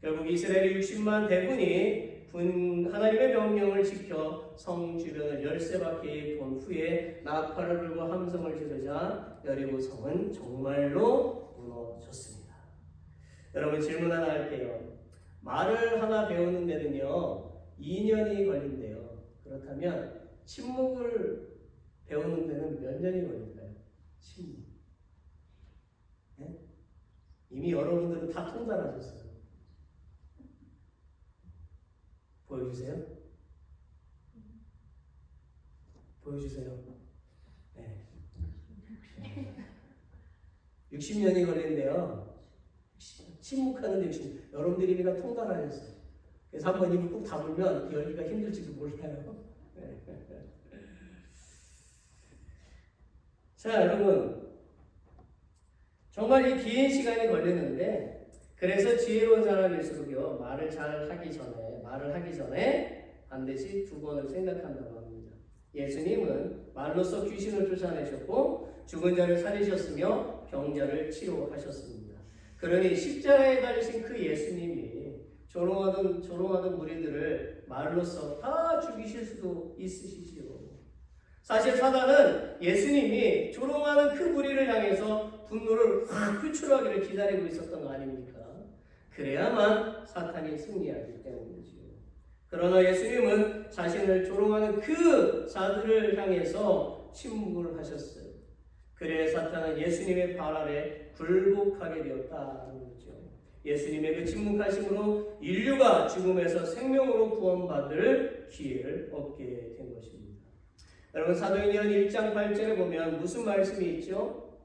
결국 이스라엘의 60만 대군이 하나님의 명령을 지켜 성 주변을 13바퀴 돈 후에 나팔을 불고 함성을 지르자 여리고 성은 정말로 무너졌습니다. 여러분 질문 하나 할게요. 말을 하나 배우는 데는요 2년이 걸린대요. 그렇다면 침묵을 배우는 데는 몇 년이 걸릴까요? 침묵. 네? 이미 여러분들은 다 통달하셨어요. 보여주세요. 보여주세요. 네. 60년이 걸린대요. 침묵하는데 60년. 여러분들이 이미 다 통달하셨어요. 그래서 한번 입을 꾹 다물면 열기가 힘들지도 몰라요. 네. 자, 여러분. 정말 이 긴 시간이 걸리는데, 그래서 지혜로운 사람일수록요, 말을 하기 전에 반드시 2번을 생각한다고 합니다. 예수님은 말로써 귀신을 쫓아내셨고, 죽은 자를 살리셨으며, 병자를 치료하셨습니다. 그러니 십자가에 달리신 그 예수님이 조롱하던 무리들을 말로써 다 죽이실 수도 있으시지요. 사실 사단은 예수님이 조롱하는 그 무리를 향해서 분노를 확 표출하기를 기다리고 있었던 거 아닙니까? 그래야만 사탄이 승리하기 때문이지요. 그러나 예수님은 자신을 조롱하는 그 자들을 향해서 침묵을 하셨어요. 그래야 사탄은 예수님의 발 아래 굴복하게 되었다는 거죠. 예수님의 그 침묵하심으로 인류가 죽음에서 생명으로 구원받을 기회를 얻게 된 것입니다. 여러분 사도행전 1장 8절에 보면 무슨 말씀이 있죠?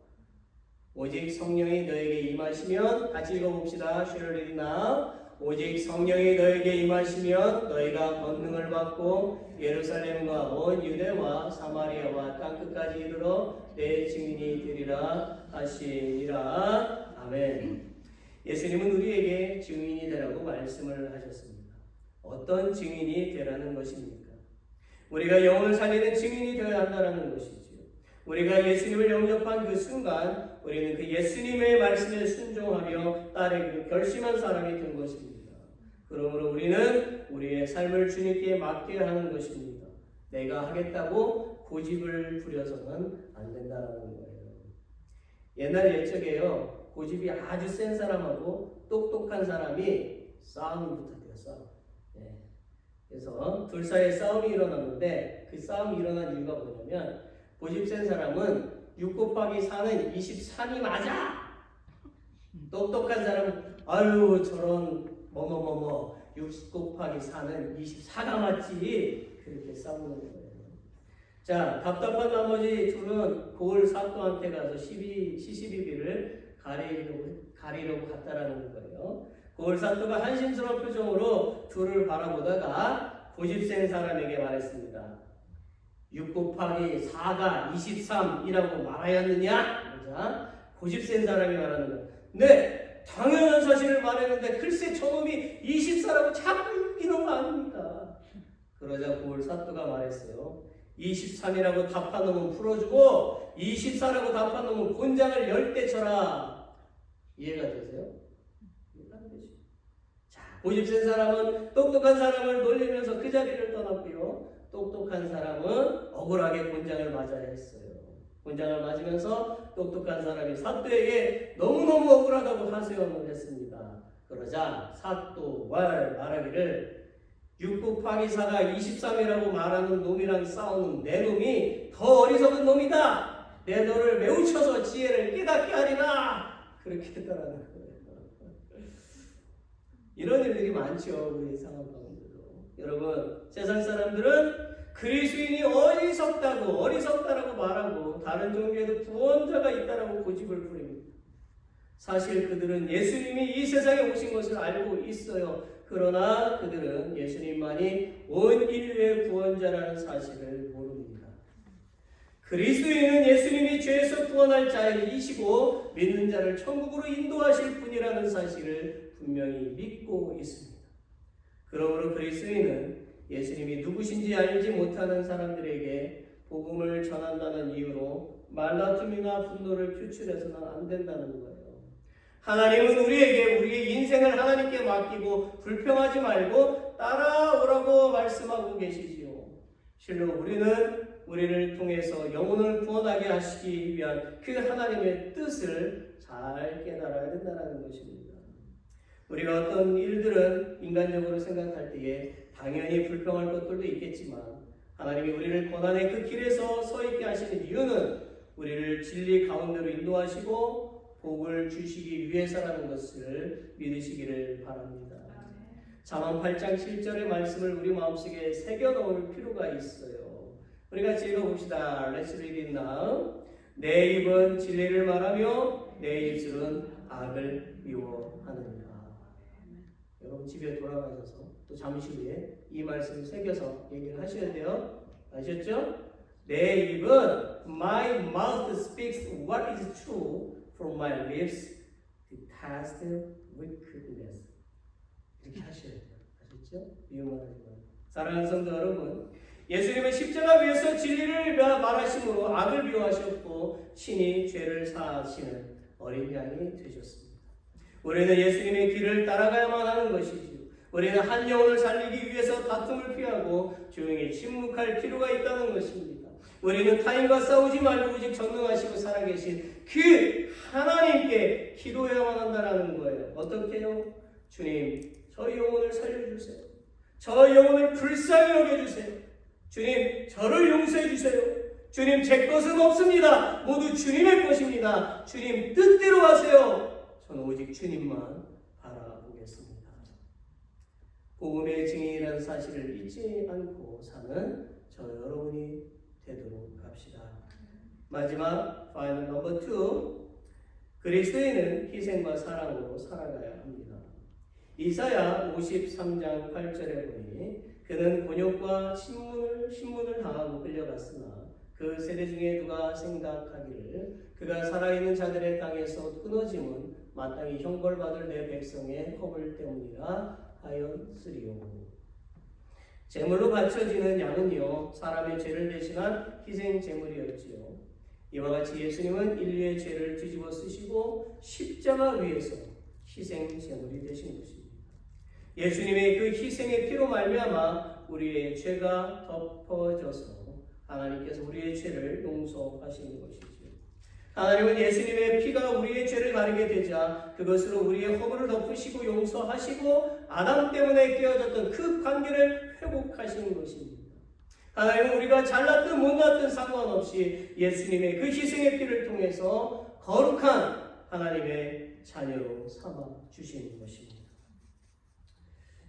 오직 성령이 너에게 임하시면, 같이 읽어봅시다. Shall we read now? 오직 성령이 너에게 임하시면 너희가 권능을 받고 예루살렘과 온 유대와 사마리아와 땅끝까지 이르러 내 증인이 되리라 하시니라. 아멘. 예수님은 우리에게 증인이 되라고 말씀을 하셨습니다. 어떤 증인이 되라는 것입니까? 우리가 영혼을 살리는 증인이 되어야 한다는 것이지요. 우리가 예수님을 영접한 그 순간 우리는 그 예수님의 말씀에 순종하며 따르기로 결심한 사람이 된 것입니다. 그러므로 우리는 우리의 삶을 주님께 맡겨야 하는 것입니다. 내가 하겠다고 고집을 부려서는 안 된다는 거예요. 옛날 옛적에요, 고집이 아주 센 사람하고 똑똑한 사람이 싸움이 붙었대요. 싸움. 네. 그래서 둘 사이에 싸움이 일어났는데 그 싸움이 일어난 이유가 뭐냐면, 고집 센 사람은 6 곱하기 4는 23이 맞아! 똑똑한 사람은 아유 저런 6 곱하기 4는 24가 맞지! 그렇게 싸우는 거예요. 자, 답답한 나머지 둘은 고을 사또한테 가서 시시비비를 가리려고 갔다라는 거예요. 고을 사또가 한심스러운 표정으로 둘을 바라보다가 고집센 사람에게 말했습니다. 6 곱하기 4가 23이라고 말하였느냐? 그러자 고집센 사람이 말하는 거야. 네, 당연한 사실을 말했는데 글쎄 저놈이 24라고 자꾸 웃기는 거 아닙니까? 그러자 고을 사또가 말했어요. 23이라고 답한 놈은 풀어주고 24라고 답한 놈은 곤장을 10대 쳐라. 이해가 되세요? 이해가 안 되죠. 자, 고집센 사람은 똑똑한 사람을 놀리면서 그 자리를 떠났고요. 똑똑한 사람은 억울하게 곤장을 맞아야 했어요. 곤장을 맞으면서 똑똑한 사람이 사또에게 너무너무 억울하다고 하소연을 했습니다. 그러자 사또가 말하기를 6 곱하기 4가 23이라고 말하는 놈이랑 싸우는 내 놈이 더 어리석은 놈이다. 내 너를 매우 쳐서 지혜를 깨닫게 하리라. 그렇게 했다라는 거예요. 이런 일들이 많죠. 우리 상황 가운데도. 여러분, 세상 사람들은 그리스도인이 어리석다라고 말하고 다른 종교에도 구원자가 있다라고 고집을 부립니다. 사실 그들은 예수님이 이 세상에 오신 것을 알고 있어요. 그러나 그들은 예수님만이 온 인류의 구원자라는 사실을 모릅니다. 그리스도인은 예수님이 죄에서 구원할 자이시고 믿는 자를 천국으로 인도하실 분이라는 사실을 분명히 믿고 있습니다. 그러므로 그리스도인은 예수님이 누구신지 알지 못하는 사람들에게 복음을 전한다는 이유로 말다툼이나 분노를 표출해서는 안 된다는 거예요. 하나님은 우리에게 우리의 인생을 하나님께 맡기고 불평하지 말고 따라오라고 말씀하고 계시지요. 실로 우리를 통해서 영혼을 구원하게 하시기 위한 그 하나님의 뜻을 잘 깨달아야 된다는 것입니다. 우리가 어떤 일들은 인간적으로 생각할 때에 당연히 불평할 것들도 있겠지만 하나님이 우리를 고난의 그 길에서 서 있게 하시는 이유는 우리를 진리 가운데로 인도하시고 복을 주시기 위해서라는 것을 믿으시기를 바랍니다. 잠언 8장 7절의 말씀을 우리 마음속에 새겨 넣을 필요가 있어요. 우리 같이 읽어봅시다. Let's read it now. 내 입은 진리를 말하며 내 입술은 악을 미워하느니라. 여러분 집에 돌아가셔서 또 잠시 후에 이 말씀을 새겨서 얘기를 하셔야 돼요. 아셨죠? 내 입은 My mouth speaks what is true, for my lips detest wickedness. 이렇게 하셔야 돼요. 아셨죠? 미움하지만. 사랑하는 성도 여러분, 예수님은 십자가 위에서 진리를 말하심으로 악을 미워하셨고 친히 죄를 사하시는 어린 양이 되셨습니다. 우리는 예수님의 길을 따라가야만 하는 것이지요. 우리는 한 영혼을 살리기 위해서 다툼을 피하고 조용히 침묵할 필요가 있다는 것입니다. 우리는 타인과 싸우지 말고 오직 전능하시고 살아계신 그 하나님께 기도해야만 한다는 거예요. 어떻게요? 주님, 저희 영혼을 살려주세요. 저희 영혼을 불쌍히 여겨주세요. 주님, 저를 용서해 주세요. 주님, 제 것은 없습니다. 모두 주님의 것입니다. 주님 뜻대로 하세요. 저는 오직 주님만 바라보겠습니다. 복음의 증인이라는 사실을 잊지 않고 사는 저 여러분이 되도록 합시다. 마지막 파이널 넘버 2, 그리스도인은 희생과 사랑으로 살아가야 합니다. 이사야 53장 8절에 보니 그는 곤욕과 신문을 당하고 끌려갔으나 그 세대 중에 누가 생각하기를 그가 살아있는 자들의 땅에서 끊어짐은 마땅히 형벌받을 내 백성의 허물 때문이라 하였으리요. 제물로 바쳐지는 양은요 사람의 죄를 대신한 희생 제물이었지요. 이와 같이 예수님은 인류의 죄를 뒤집어 쓰시고 십자가 위에서 희생 제물이 되신 것입니다. 예수님의 그 희생의 피로 말미암아 우리의 죄가 덮어져서 하나님께서 우리의 죄를 용서하시는 것이지요. 하나님은 예수님의 피가 우리의 죄를 가리게 되자 그것으로 우리의 허물을 덮으시고 용서하시고 아담 때문에 깨어졌던 그 관계를 회복하시는 것입니다. 하나님은 우리가 잘났든 못났든 상관없이 예수님의 그 희생의 피를 통해서 거룩한 하나님의 자녀로 삼아 주시는 것입니다.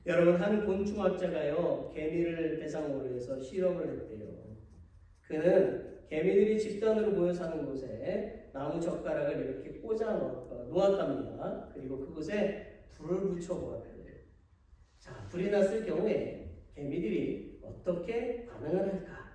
여러분, 한 곤충학자가요 개미를 대상으로 해서 실험을 했대요. 그는 개미들이 집단으로 모여 사는 곳에 나무 젓가락을 이렇게 꽂아 놓았답니다. 그리고 그곳에 불을 붙여 보았대요. 자, 불이 났을 경우에 개미들이 어떻게 반응을 할까?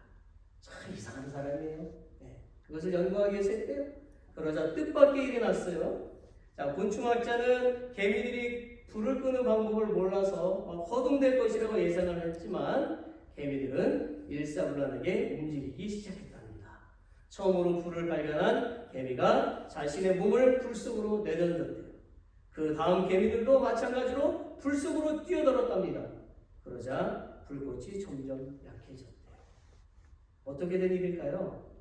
참 이상한 사람이에요. 네, 그것을 연구하기 위해서 했대요. 그러자 뜻밖의 일이 났어요. 자, 곤충학자는 개미들이 불을 끄는 방법을 몰라서 허둥댈 것이라고 예상을 했지만 개미들은 일사불란하게 움직이기 시작했답니다. 처음으로 불을 발견한 개미가 자신의 몸을 불 속으로 내던졌대요. 그 다음 개미들도 마찬가지로 불 속으로 뛰어들었답니다. 그러자 불꽃이 점점 약해졌대요. 어떻게 된 일일까요?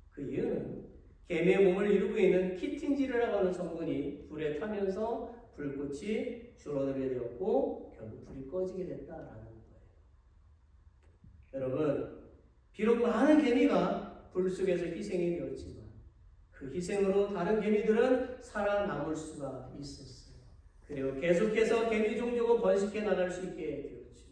그 이유는 개미의 몸을 이루고 있는 키틴질이라고 하는 성분이 불에 타면서 불꽃이 줄어들게 되었고 결국 불이 꺼지게 됐다라는 거예요. 여러분, 비록 많은 개미가 불 속에서 희생이 되었지만 그 희생으로 다른 개미들은 살아남을 수가 있었어요. 그리고 계속해서 개미 종족은 번식해 나갈 수 있게 되었죠.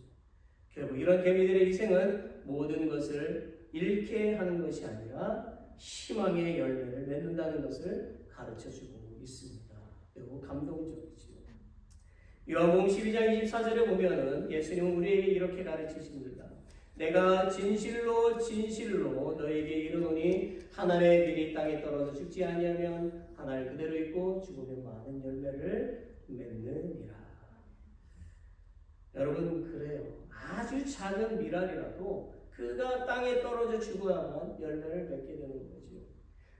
결국 이런 개미들의 희생은 모든 것을 잃게 하는 것이 아니라 희망의 열매를 맺는다는 것을 가르쳐주고 있습니다. 매우 감동적이죠. 요한복음 12장 24절에 보면은 예수님은 우리에게 이렇게 가르치십니다. 내가 진실로 진실로 너에게 이르노니 한 알의 밀이 땅에 떨어져 죽지 아니하면 한 알 그대로 있고 죽으면 많은 열매를 맺느니라. 여러분, 그래요. 아주 작은 밀알이라도 그가 땅에 떨어져 죽어야만 열매를 맺게 되는 거죠.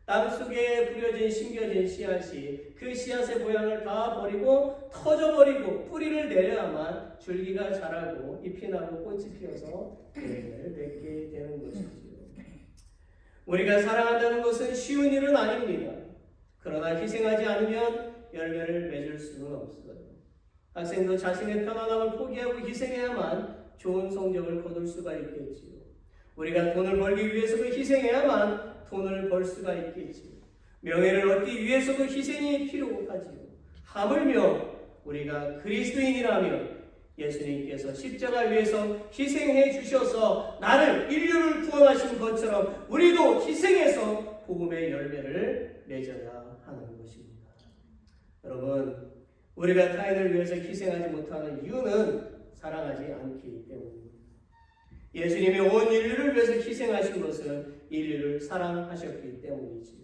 땅속에 뿌려진 심겨진 씨앗이 그 씨앗의 모양을 다 버리고 터져버리고 뿌리를 내려야만 줄기가 자라고 잎이 나고 꽃이 피어서 열매를 맺게 되는 것이지요. 우리가 사랑한다는 것은 쉬운 일은 아닙니다. 그러나 희생하지 않으면 열매를 맺을 수는 없어요. 학생도 자신의 편안함을 포기하고 희생해야만 좋은 성적을 거둘 수가 있겠지요. 우리가 돈을 벌기 위해서도 희생해야만 돈을 벌 수가 있겠지요. 명예를 얻기 위해서도 희생이 필요하지요. 하물며 우리가 그리스도인이라면 예수님께서 십자가 위에서 희생해 주셔서 나를 인류를 구원하신 것처럼 우리도 희생해서 복음의 열매를 맺어야 하는 것입니다. 여러분, 우리가 타인을 위해서 희생하지 못하는 이유는 사랑하지 않기 때문입니다. 예수님이 온 인류를 위해서 희생하신 것은 인류를 사랑하셨기 때문이지요.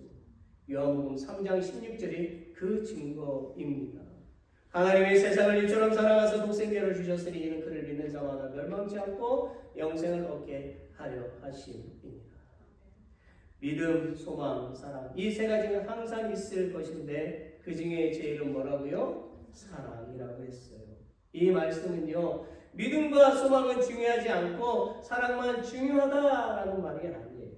요한복음 3장 16절이 그 증거입니다. 하나님이 세상을 이처럼 사랑하사 독생자를 주셨으니 이는 그를 믿는 자마다 멸망치 않고 영생을 얻게 하려 하심입니다. 믿음, 소망, 사랑, 이 세 가지는 항상 있을 것인데 그 중에 제일은 뭐라고요? 사랑이라고 했어요. 이 말씀은요, 믿음과 소망은 중요하지 않고 사랑만 중요하다라는 말이 아니에요.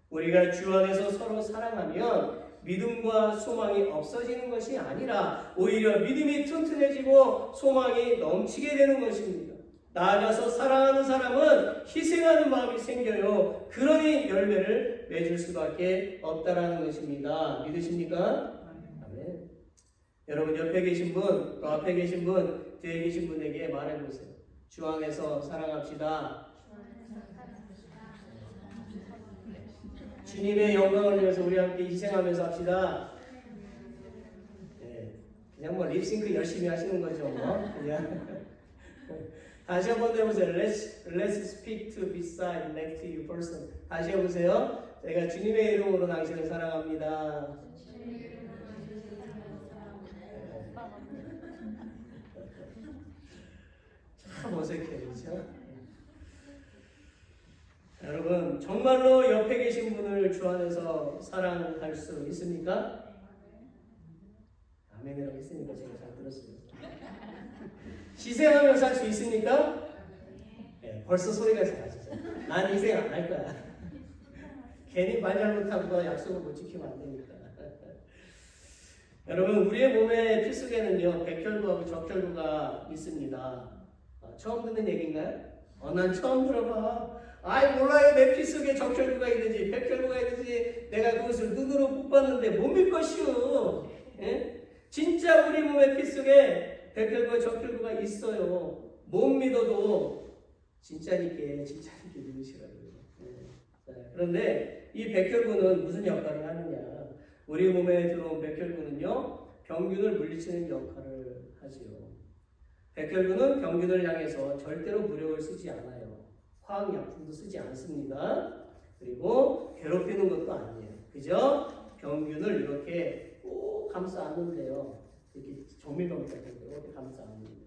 우리가 주 안에서 서로 사랑하면 믿음과 소망이 없어지는 것이 아니라 오히려 믿음이 튼튼해지고 소망이 넘치게 되는 것입니다. 나아가서 사랑하는 사람은 희생하는 마음이 생겨요. 그러니 열매를 맺을 수밖에 없다라는 것입니다. 믿으십니까? 아멘. 여러분, 옆에 계신 분, 또 앞에 계신 분, 뒤에 계신 분에게 말해보세요. 주 안에서 사랑합시다. 주님의 영광을 위해서 우리 함께 희생하면서 합시다. 네, 그냥 뭐 립싱크 열심히 하시는 거죠, 뭐. 그냥 다시 한번 해보세요. Let's speak to beside next to you person. 다시 해보세요. 제가 주님의 이름으로 당신을 사랑합니다. 참 어색해요, 그렇죠? 여러분, 정말로 옆에 계신 분을 주 안에서 사랑할 수 있습니까? 아멘이라고 했으니까 제가 잘 들었어요. 희생하며 살 수 있습니까? 네, 벌써 소리가 작아지죠. 난 희생 안 할 거야. 괜히 말 잘못하고 약속을 못 지키면 안 되니까. 여러분, 우리의 몸의 피 속에는요, 백혈구하고 적혈구가 있습니다. 처음 듣는 얘기인가요? 난 처음 들어봐. 아이, 몰라요. 내 피 속에 적혈구가 있는지 백혈구가 있는지 내가 그것을 눈으로 못 봤는데 못 믿것이오. 예? 진짜 우리 몸의 피 속에 백혈구와 적혈구가 있어요. 못 믿어도 진짜니까 믿으시라고요. 예. 그런데 이 백혈구는 무슨 역할을 하느냐? 우리 몸에 들어온 백혈구는요, 병균을 물리치는 역할을 하지요. 백혈구는 병균을 향해서 절대로 무력을 쓰지 않아요. 화학약품도 쓰지 않습니다. 그리고 괴롭히는 것도 아니에요. 그죠? 병균을 이렇게 꼭 감싸 안는데요. 이렇게 정밀병 같은 거 이렇게 감싸 안는데요.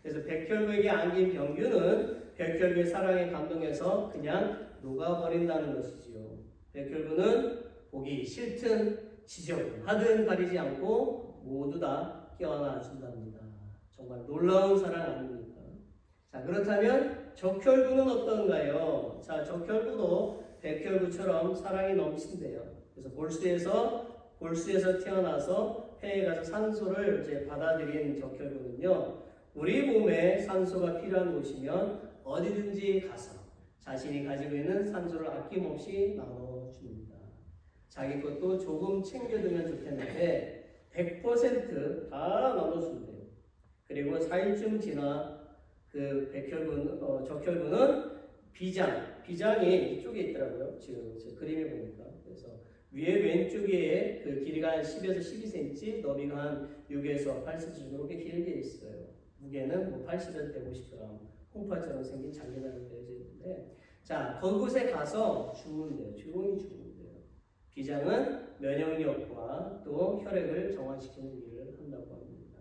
그래서 백혈구에게 안긴 병균은 백혈구의 사랑에 감동해서 그냥 녹아버린다는 것이지요. 백혈구는 보기 싫든 지저분하든 가리지 않고 모두 다 껴안아 준답니다. 정말 놀라운 사랑 아닙니까? 자, 그렇다면 적혈구는 어떤가요? 자, 적혈구도 백혈구처럼 사랑이 넘친대요. 그래서 골수에서 태어나서 폐에 가서 산소를 이제 받아들인 적혈구는요, 우리 몸에 산소가 필요한 곳이면 어디든지 가서 자신이 가지고 있는 산소를 아낌없이 나눠줍니다. 자기 것도 조금 챙겨두면 좋겠는데 100% 다 나눠준대요. 그리고 4일쯤 지나 그 적혈구는 비장이 이쪽에 있더라고요. 지금 그림에 보니까. 그래서 위에 왼쪽에 그 길이가 한 10에서 12cm, 너비가 한 6에서 8cm 정도 이렇게 길게 있어요. 무게는 뭐 80에서 150g, 콩팥처럼 생긴 장기단으로 되어져 있는데, 자, 그곳에 가서 죽는데요. 조용히 죽는데요. 비장은 면역력과 또 혈액을 정화시키는 일을 한다고 합니다.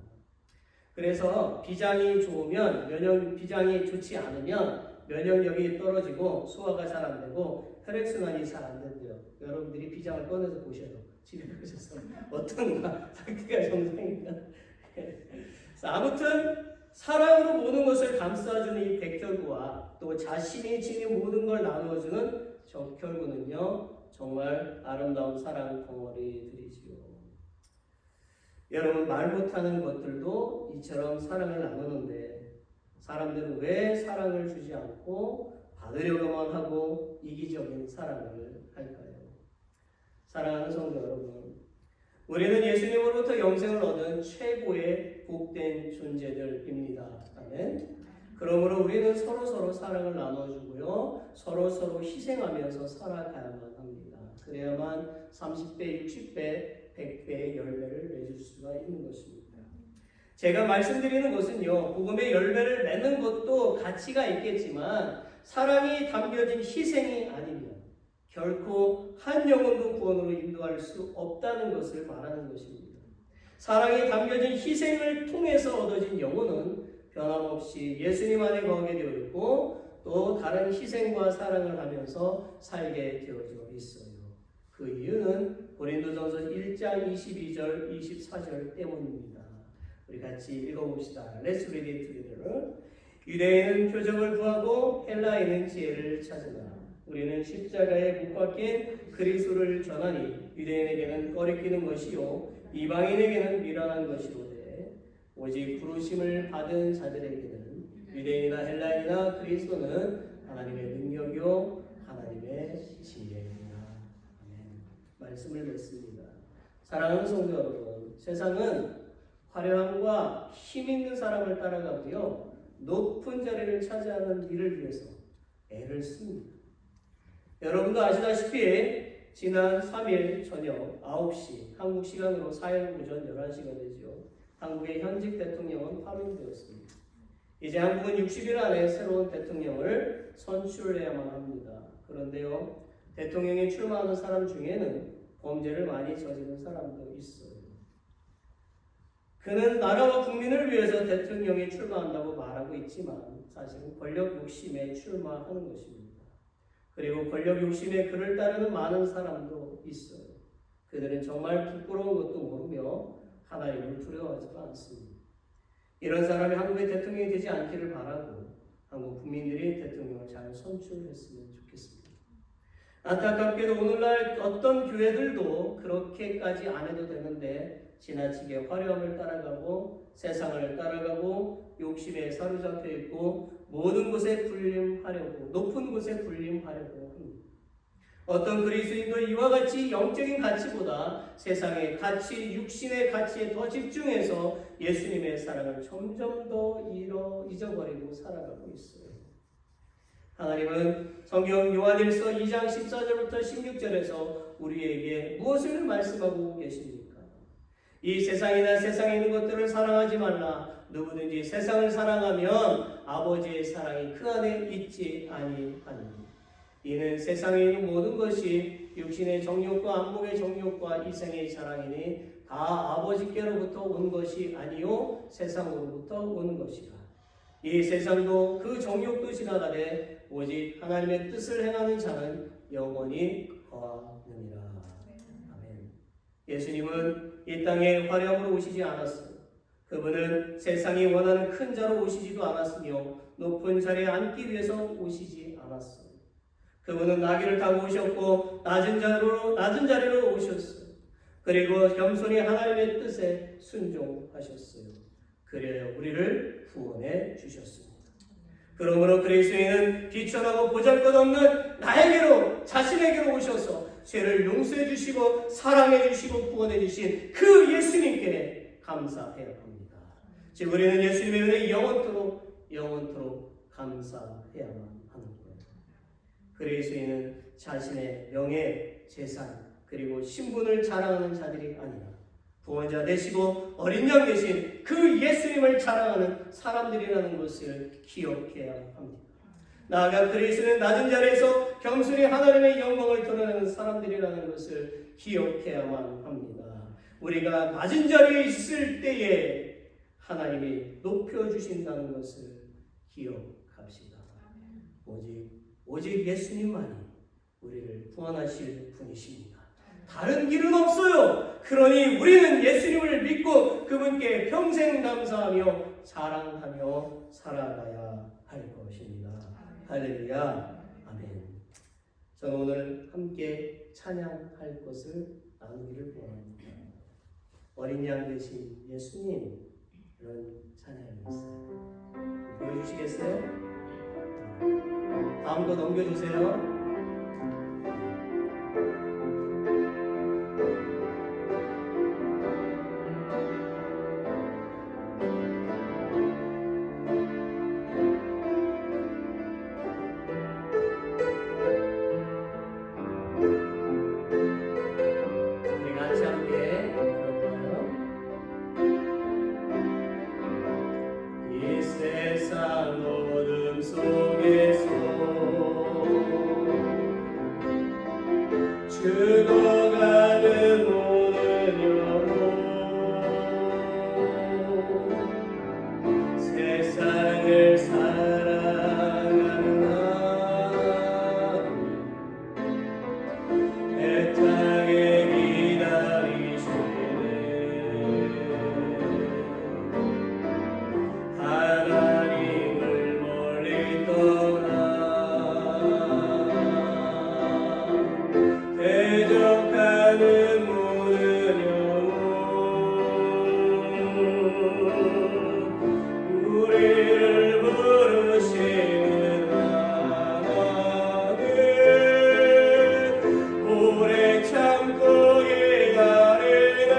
그래서 비장이 좋으면 비장이 좋지 않으면 면역력이 떨어지고 소화가 잘 안 되고 혈액순환이 잘 안 된대요. 여러분들이 비장을 꺼내서 보셔요. 집에 가셔서 어떤가 상태가 정상인가. 아무튼 사랑으로 모든 것을 감싸주는 이 백혈구와 또 자신이 지닌 모든 걸 나누어주는 적혈구는요, 정말 아름다운 사랑 덩어리들이지요. 여러분, 말 못하는 것들도 이처럼 사랑을 나누는데 사람들은 왜 사랑을 주지 않고 받으려고만 하고 이기적인 사랑을 할까요? 사랑하는 성도 여러분, 우리는 예수님으로부터 영생을 얻은 최고의 복된 존재들입니다. 아멘. 그러므로 우리는 서로서로 사랑을 나눠주고요, 서로서로 희생하면서 살아가야만 합니다. 그래야만 30배, 60배, 100배의 열매를 맺을 수가 있는 것입니다. 제가 말씀드리는 것은요, 복음의 열매를 맺는 것도 가치가 있겠지만 사랑이 담겨진 희생이 아니면 결코 한 영혼도 구원으로 인도할 수 없다는 것을 말하는 것입니다. 사랑이 담겨진 희생을 통해서 얻어진 영혼은 변함없이 예수님 안에 거하게 되어 있고 또 다른 희생과 사랑을 하면서 살게 되어져 있어요. 그 이유는 고린도전서 1장 22절 24절 때문입니다. 우리 같이 읽어봅시다. Let's read it together. 유대인은 표적을 구하고 헬라인은 지혜를 찾으나 우리는 십자가에 못 박힌 그리스도를 전하니 유대인에게는 꺼리끼는 것이요 이방인에게는 미련한 것이로되 오직 부르심을 받은 자들에게는 유대인이나 헬라인이나 그리스도는 하나님의 능력이요 하나님의 지혜입니다. 아멘. 말씀을 맺습니다. 사랑하는 성도 여러분, 세상은 화려함과 힘 있는 사람을 따라가고요, 높은 자리를 차지하는 일을 위해서 애를 씁니다. 여러분도 아시다시피 지난 3일 저녁 9시 한국 시간으로 4일 오전 11시가 되죠. 한국의 현직 대통령은 파면되었습니다. 이제 한국은 60일 안에 새로운 대통령을 선출해야만 합니다. 그런데요, 대통령에 출마하는 사람 중에는 범죄를 많이 저지른 사람도 있어요. 그는 나라와 국민을 위해서 대통령에 출마한다고 말하고 있지만 사실은 권력 욕심에 출마하는 것입니다. 그리고 권력 욕심에 그를 따르는 많은 사람도 있어요. 그들은 정말 부끄러운 것도 모르며 하나님을 두려워하지도 않습니다. 이런 사람이 한국의 대통령이 되지 않기를 바라고 한국 국민들이 대통령을 잘 선출했으면 좋겠습니다. 안타깝게도 오늘날 어떤 교회들도 그렇게까지 안 해도 되는데 지나치게 화려함을 따라가고 세상을 따라가고 욕심에 사로잡혀 있고 모든 곳에 군림하려고 높은 곳에 군림하려고 합니다. 어떤 그리스도인도 이와 같이 영적인 가치보다 세상의 가치, 육신의 가치에 더 집중해서 예수님의 사랑을 점점 더 잊어버리고 살아가고 있어요. 하나님은 성경 요한일서 2장 14절부터 16절에서 우리에게 무엇을 말씀하고 계십니까? 이 세상이나 세상에 있는 것들을 사랑하지 말라. 누구든지 세상을 사랑하면 아버지의 사랑이 그 안에 있지 아니하니. 이는 세상에 있는 모든 것이 육신의 정욕과 안목의 정욕과 이생의 자랑이니 다 아버지께로부터 온 것이 아니요 세상으로부터 온 것이라. 이 세상도 그 정욕도 지나가되 오직 하나님의 뜻을 행하는 자는 영원히 거하느니라. 아멘. 예수님은 이 땅에 화려함으로 오시지 않았어요. 그분은 세상이 원하는 큰 자로 오시지도 않았으며 높은 자리에 앉기 위해서 오시지 않았어요. 그분은 나귀를 타고 오셨고 낮은 자리로 오셨어요. 그리고 겸손히 하나님의 뜻에 순종하셨어요. 그래야 우리를 구원해 주셨습니다. 그러므로 그리스도인은 비천하고 보잘것없는 나에게로 자신에게로 오셔서 죄를 용서해 주시고 사랑해 주시고 구원해 주신 그 예수님께 감사해야 합니다. 즉 우리는 예수님의 은혜에 영원토록 감사해야만 하는 거예요. 그리스도인은 자신의 명예, 재산 그리고 신분을 자랑하는 자들이 아니라 구원자 되시고 어린 양 되신 그 예수님을 자랑하는 사람들이라는 것을 기억해야 합니다. 나아가 그리스도는 낮은 자리에서 겸손히 하나님의 영광을 드러내는 사람들이라는 것을 기억해야만 합니다. 우리가 낮은 자리에 있을 때에 하나님이 높여주신다는 것을 기억합시다. 오직 예수님만이 우리를 구원하실 분이십니다. 다른 길은 없어요. 그러니 우리는 예수님을 믿고 그분께 평생 감사하며 사랑하며 살아가야 할 것입니다. 할렐루야. 아멘. 저는 오늘 함께 찬양할 것을 나누기를 원합니다. 어린 양 되신 예수님, 이런 찬양이 있어요. 보여주시겠어요? 다음 거 넘겨주세요. 죽어가는 오늘 영혼 세상을 사랑하는 하나님 애타게 기다리시네 하나님을 멀리 떠나 대적하는 모든 영혼 우리를 부르시는 하나님 오래 참고 기다리네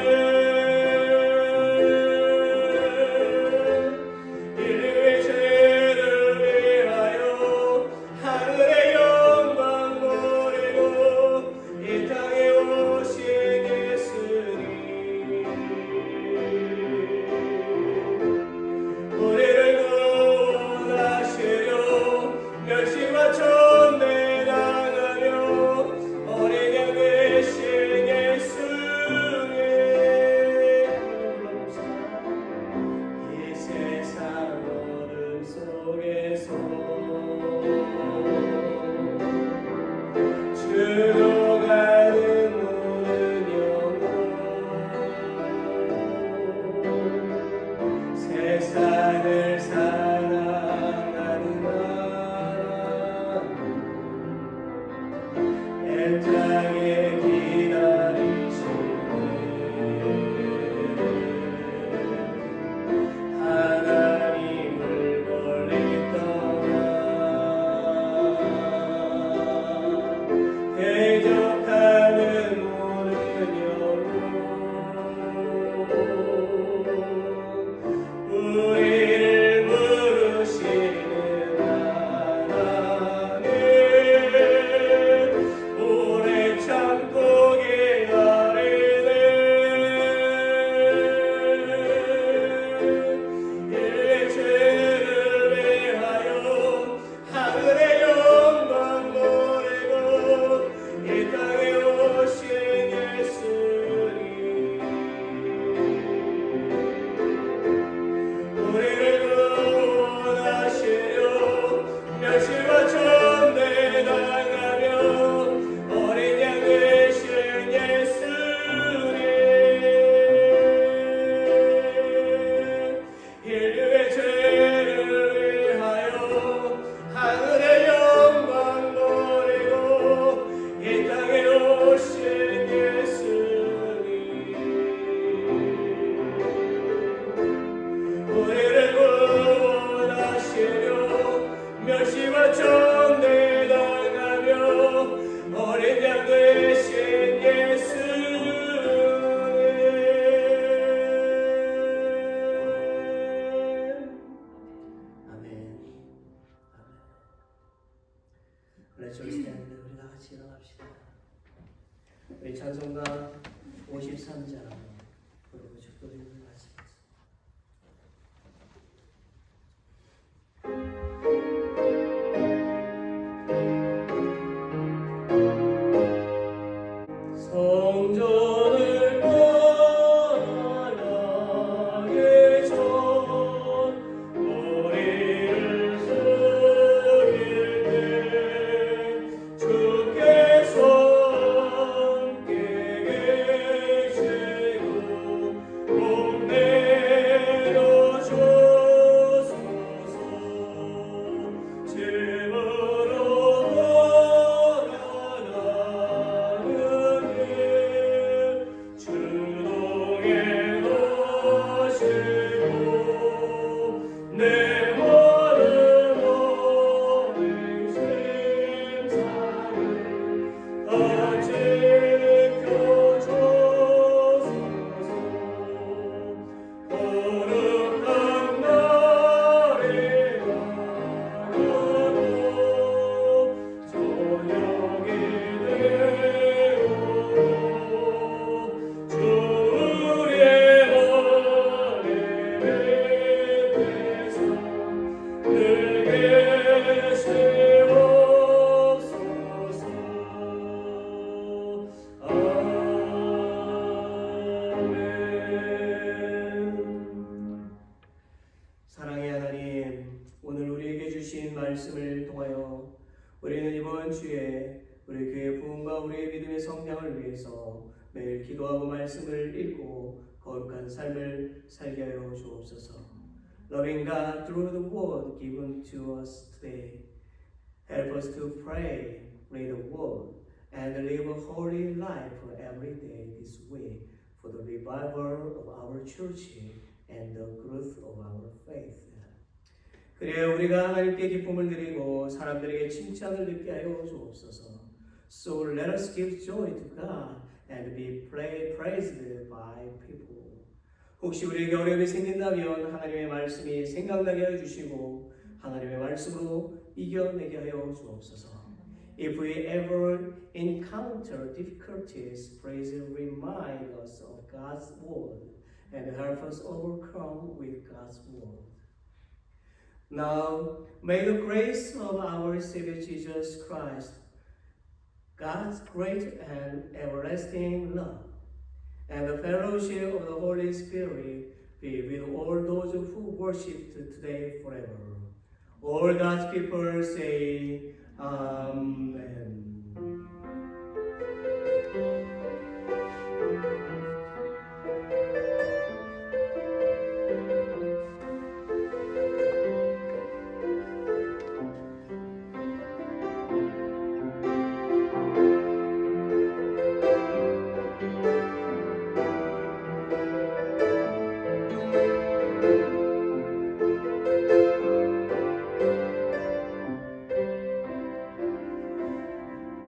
인류의 죄를 위하여 하늘의 영광 버리고 이 땅에 오신 예수님 우리를 구원하시려 멸시와 천대당하며 어린 양 되신 예수님 이 세상 어둠 속에서 죽어가는 모든 영혼 세상을 사랑하는 하나님 애타게 기다리시네 하나님을 멀리 떠나 대적하는 모든 영혼 우리를 부르시는 하나님 오래 참고 기다리네 인류의 죄를 위하여 하늘의 영광 버리고 이 땅에 오신 예수님 우리를 구원하시려 멸시와 천대당하며 어린 양 되신 예수님 인류의 죄를 위하여 하늘의 영광 버리고 이 땅에 오신 예수님 우리를 구원하시려 멸시와 천대당하며 어린 양 되신 예수님 아멘. Let's all stand. 우리 다 같이 일어납시다. 우리 찬송가 53장 부르고 축도를 마치겠습니다. 성전을 떠나게 전 머리를 숙일 때 주께서 말씀을 통하여 우리는 이번 주에 우리 교회 부흥과 우리의 믿음의 성장을 위해서 매일 기도하고 말씀을 읽고 거룩한 삶을 살게 하여 주옵소서. Loving God through the word given to us today, help us to pray, read the word, and live a holy life every day this week for the revival of our church and the growth of our faith. 그래 우리가 하나님께 기쁨을 드리고 사람들에게 칭찬을 듣게 하여 주옵소서. So let us give joy to God and be praised by people. 혹시 우리에게 어려움이 생긴다면 하나님의 말씀이 생각나게 해주시고 하나님의 말씀으로 이겨내게 하여 주옵소서. If we ever encounter difficulties, please remind us of God's word and help us overcome with God's word. Now, may the grace of our Savior Jesus Christ, God's great and everlasting love, and the fellowship of the Holy Spirit be with all those who worship today forever. All God's people say, Amen.